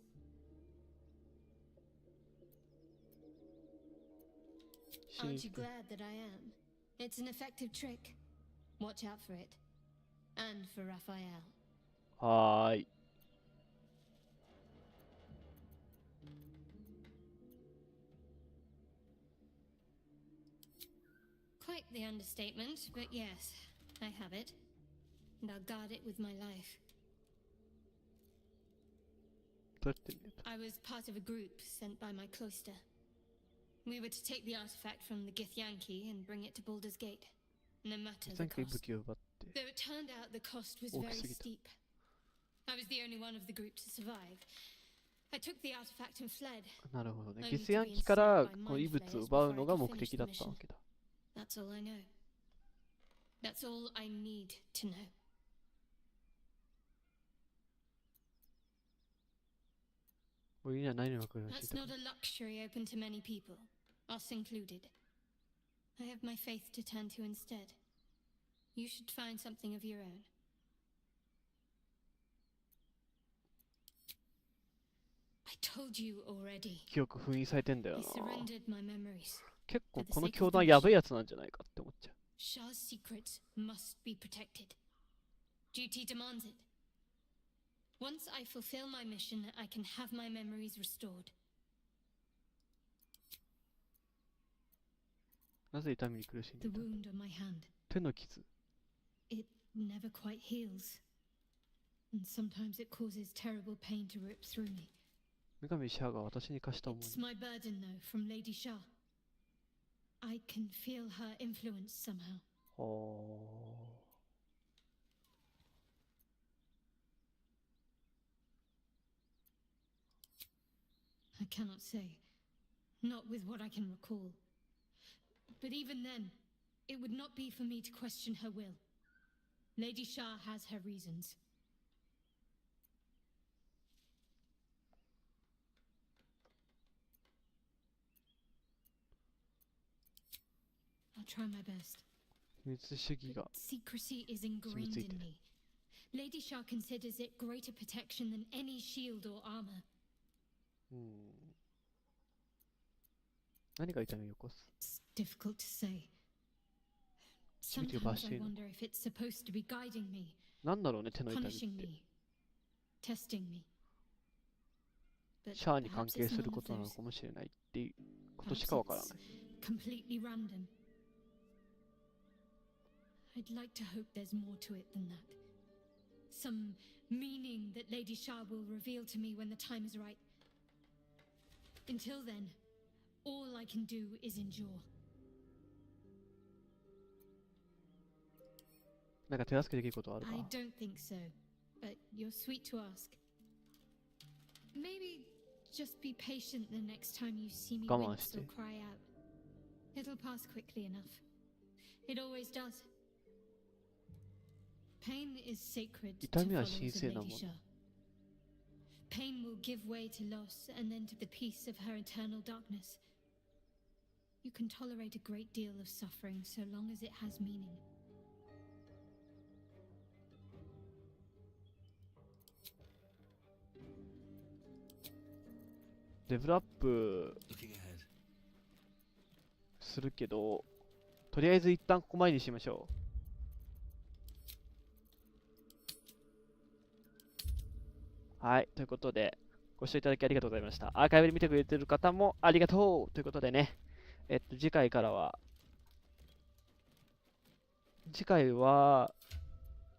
Aren't you glad that I am? It's an effective trick. Watch out for it. And for Raphael. はーい。 Quite the understatement, but yes, I have it. And I'll guard it with my life. どうやってんだよ。 I was part of a group sent by my cloister. We were to take the artifact from the Githyanki and bring it to Baldur's Gate. No matter the さっき武 cost. 器を奪って。 Though it turned out the cost was 大 very きすぎた。 steep. I was the only one of the group to survive. I took the artifact and fled. なるほどね。 Only ゲ to スヤン be キか ensnared ら by この異 mind 物を flayers 奪う before の I が could 目 finish 的 the だった mission. わけだ。 That's all I know. That's all I need to know. 俺には何のかが知り That's たく not ない。 a luxury open to many people, us included. I have my faith to turn to instead. You should find something of your own. I told you already. 記憶封印されてんだよ I な。 surrendered my memories. 結構この教団やべえやつなんじゃないかって思っちゃう。 Shah's secrets must be protected. Duty demands it. Once I fulfill my mission, I can have my memories restored. なぜ痛みに苦しんで The いたんだ。 wound on my hand. 手の傷。 It never quite heals. And sometimes it causes terrible pain to rip through me. 女神シャアが私に課した思い。 It's my burden, though, from Lady Shah. I can feel her influence somehow. は I cannot say. Not with what I can recall. But even then, it would not be for me to question her will. Lady Shah has her reasons. I'll try my best. 秘密主義が Secrecy is ingrained in me. Lady Shah considers it greater protection than any shield or armor. 何が痛みを起こす It's difficult to say. 導きを罰 Sometimes して I いるの wonder if it's supposed to be guiding me, なんだろうね、手の痛みっ punishing て。 me, testing me. But シャアに関 perhaps 係 it's する none こ of となの those. かもしれないっていうことし Perhaps かわからない。 it's completely random. I'd like to hope there's more to it than that. Some meaning that Lady Shah will reveal to me when the time is right. Until then, all I can do is endure. なんか手助けできることあるか I don't think so, but you're sweet to ask. Maybe just be patient the next time you see me 我慢 wince して。 or cry out. It'll pass quickly enough. It always does. Pain is sacred to 痛みは followers 神 of 聖なも Lady の。 Shah. Pain will give way to loss and then to the peace of her eternal darkness. You can tolerate a great deal of suffering so long as it has meaning. レベルアップ Looking ahead. するけど、とりあえず一旦ここまでにしましょう。はい、ということで、ご視聴いただきありがとうございました。アーカイブで見てくれてる方もありがとうということでね、次回は、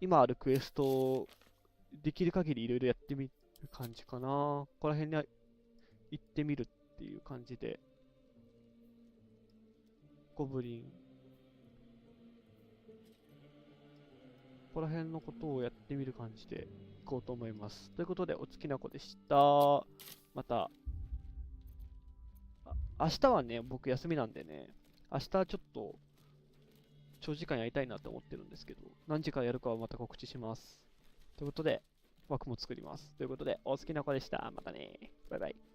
今あるクエストをできる限りいろいろやってみる感じかな。ここら辺に行ってみるっていう感じで、ゴブリン、ここら辺のことをやってみる感じでいこうと思います。ということで、おつきなこでした。また、明日はね、僕休みなんでね、明日ちょっと長時間やりたいなと思ってるんですけど、何時間やるかはまた告知します。ということで、枠も作ります。ということで、おつきなこでした。またね。バイバイ。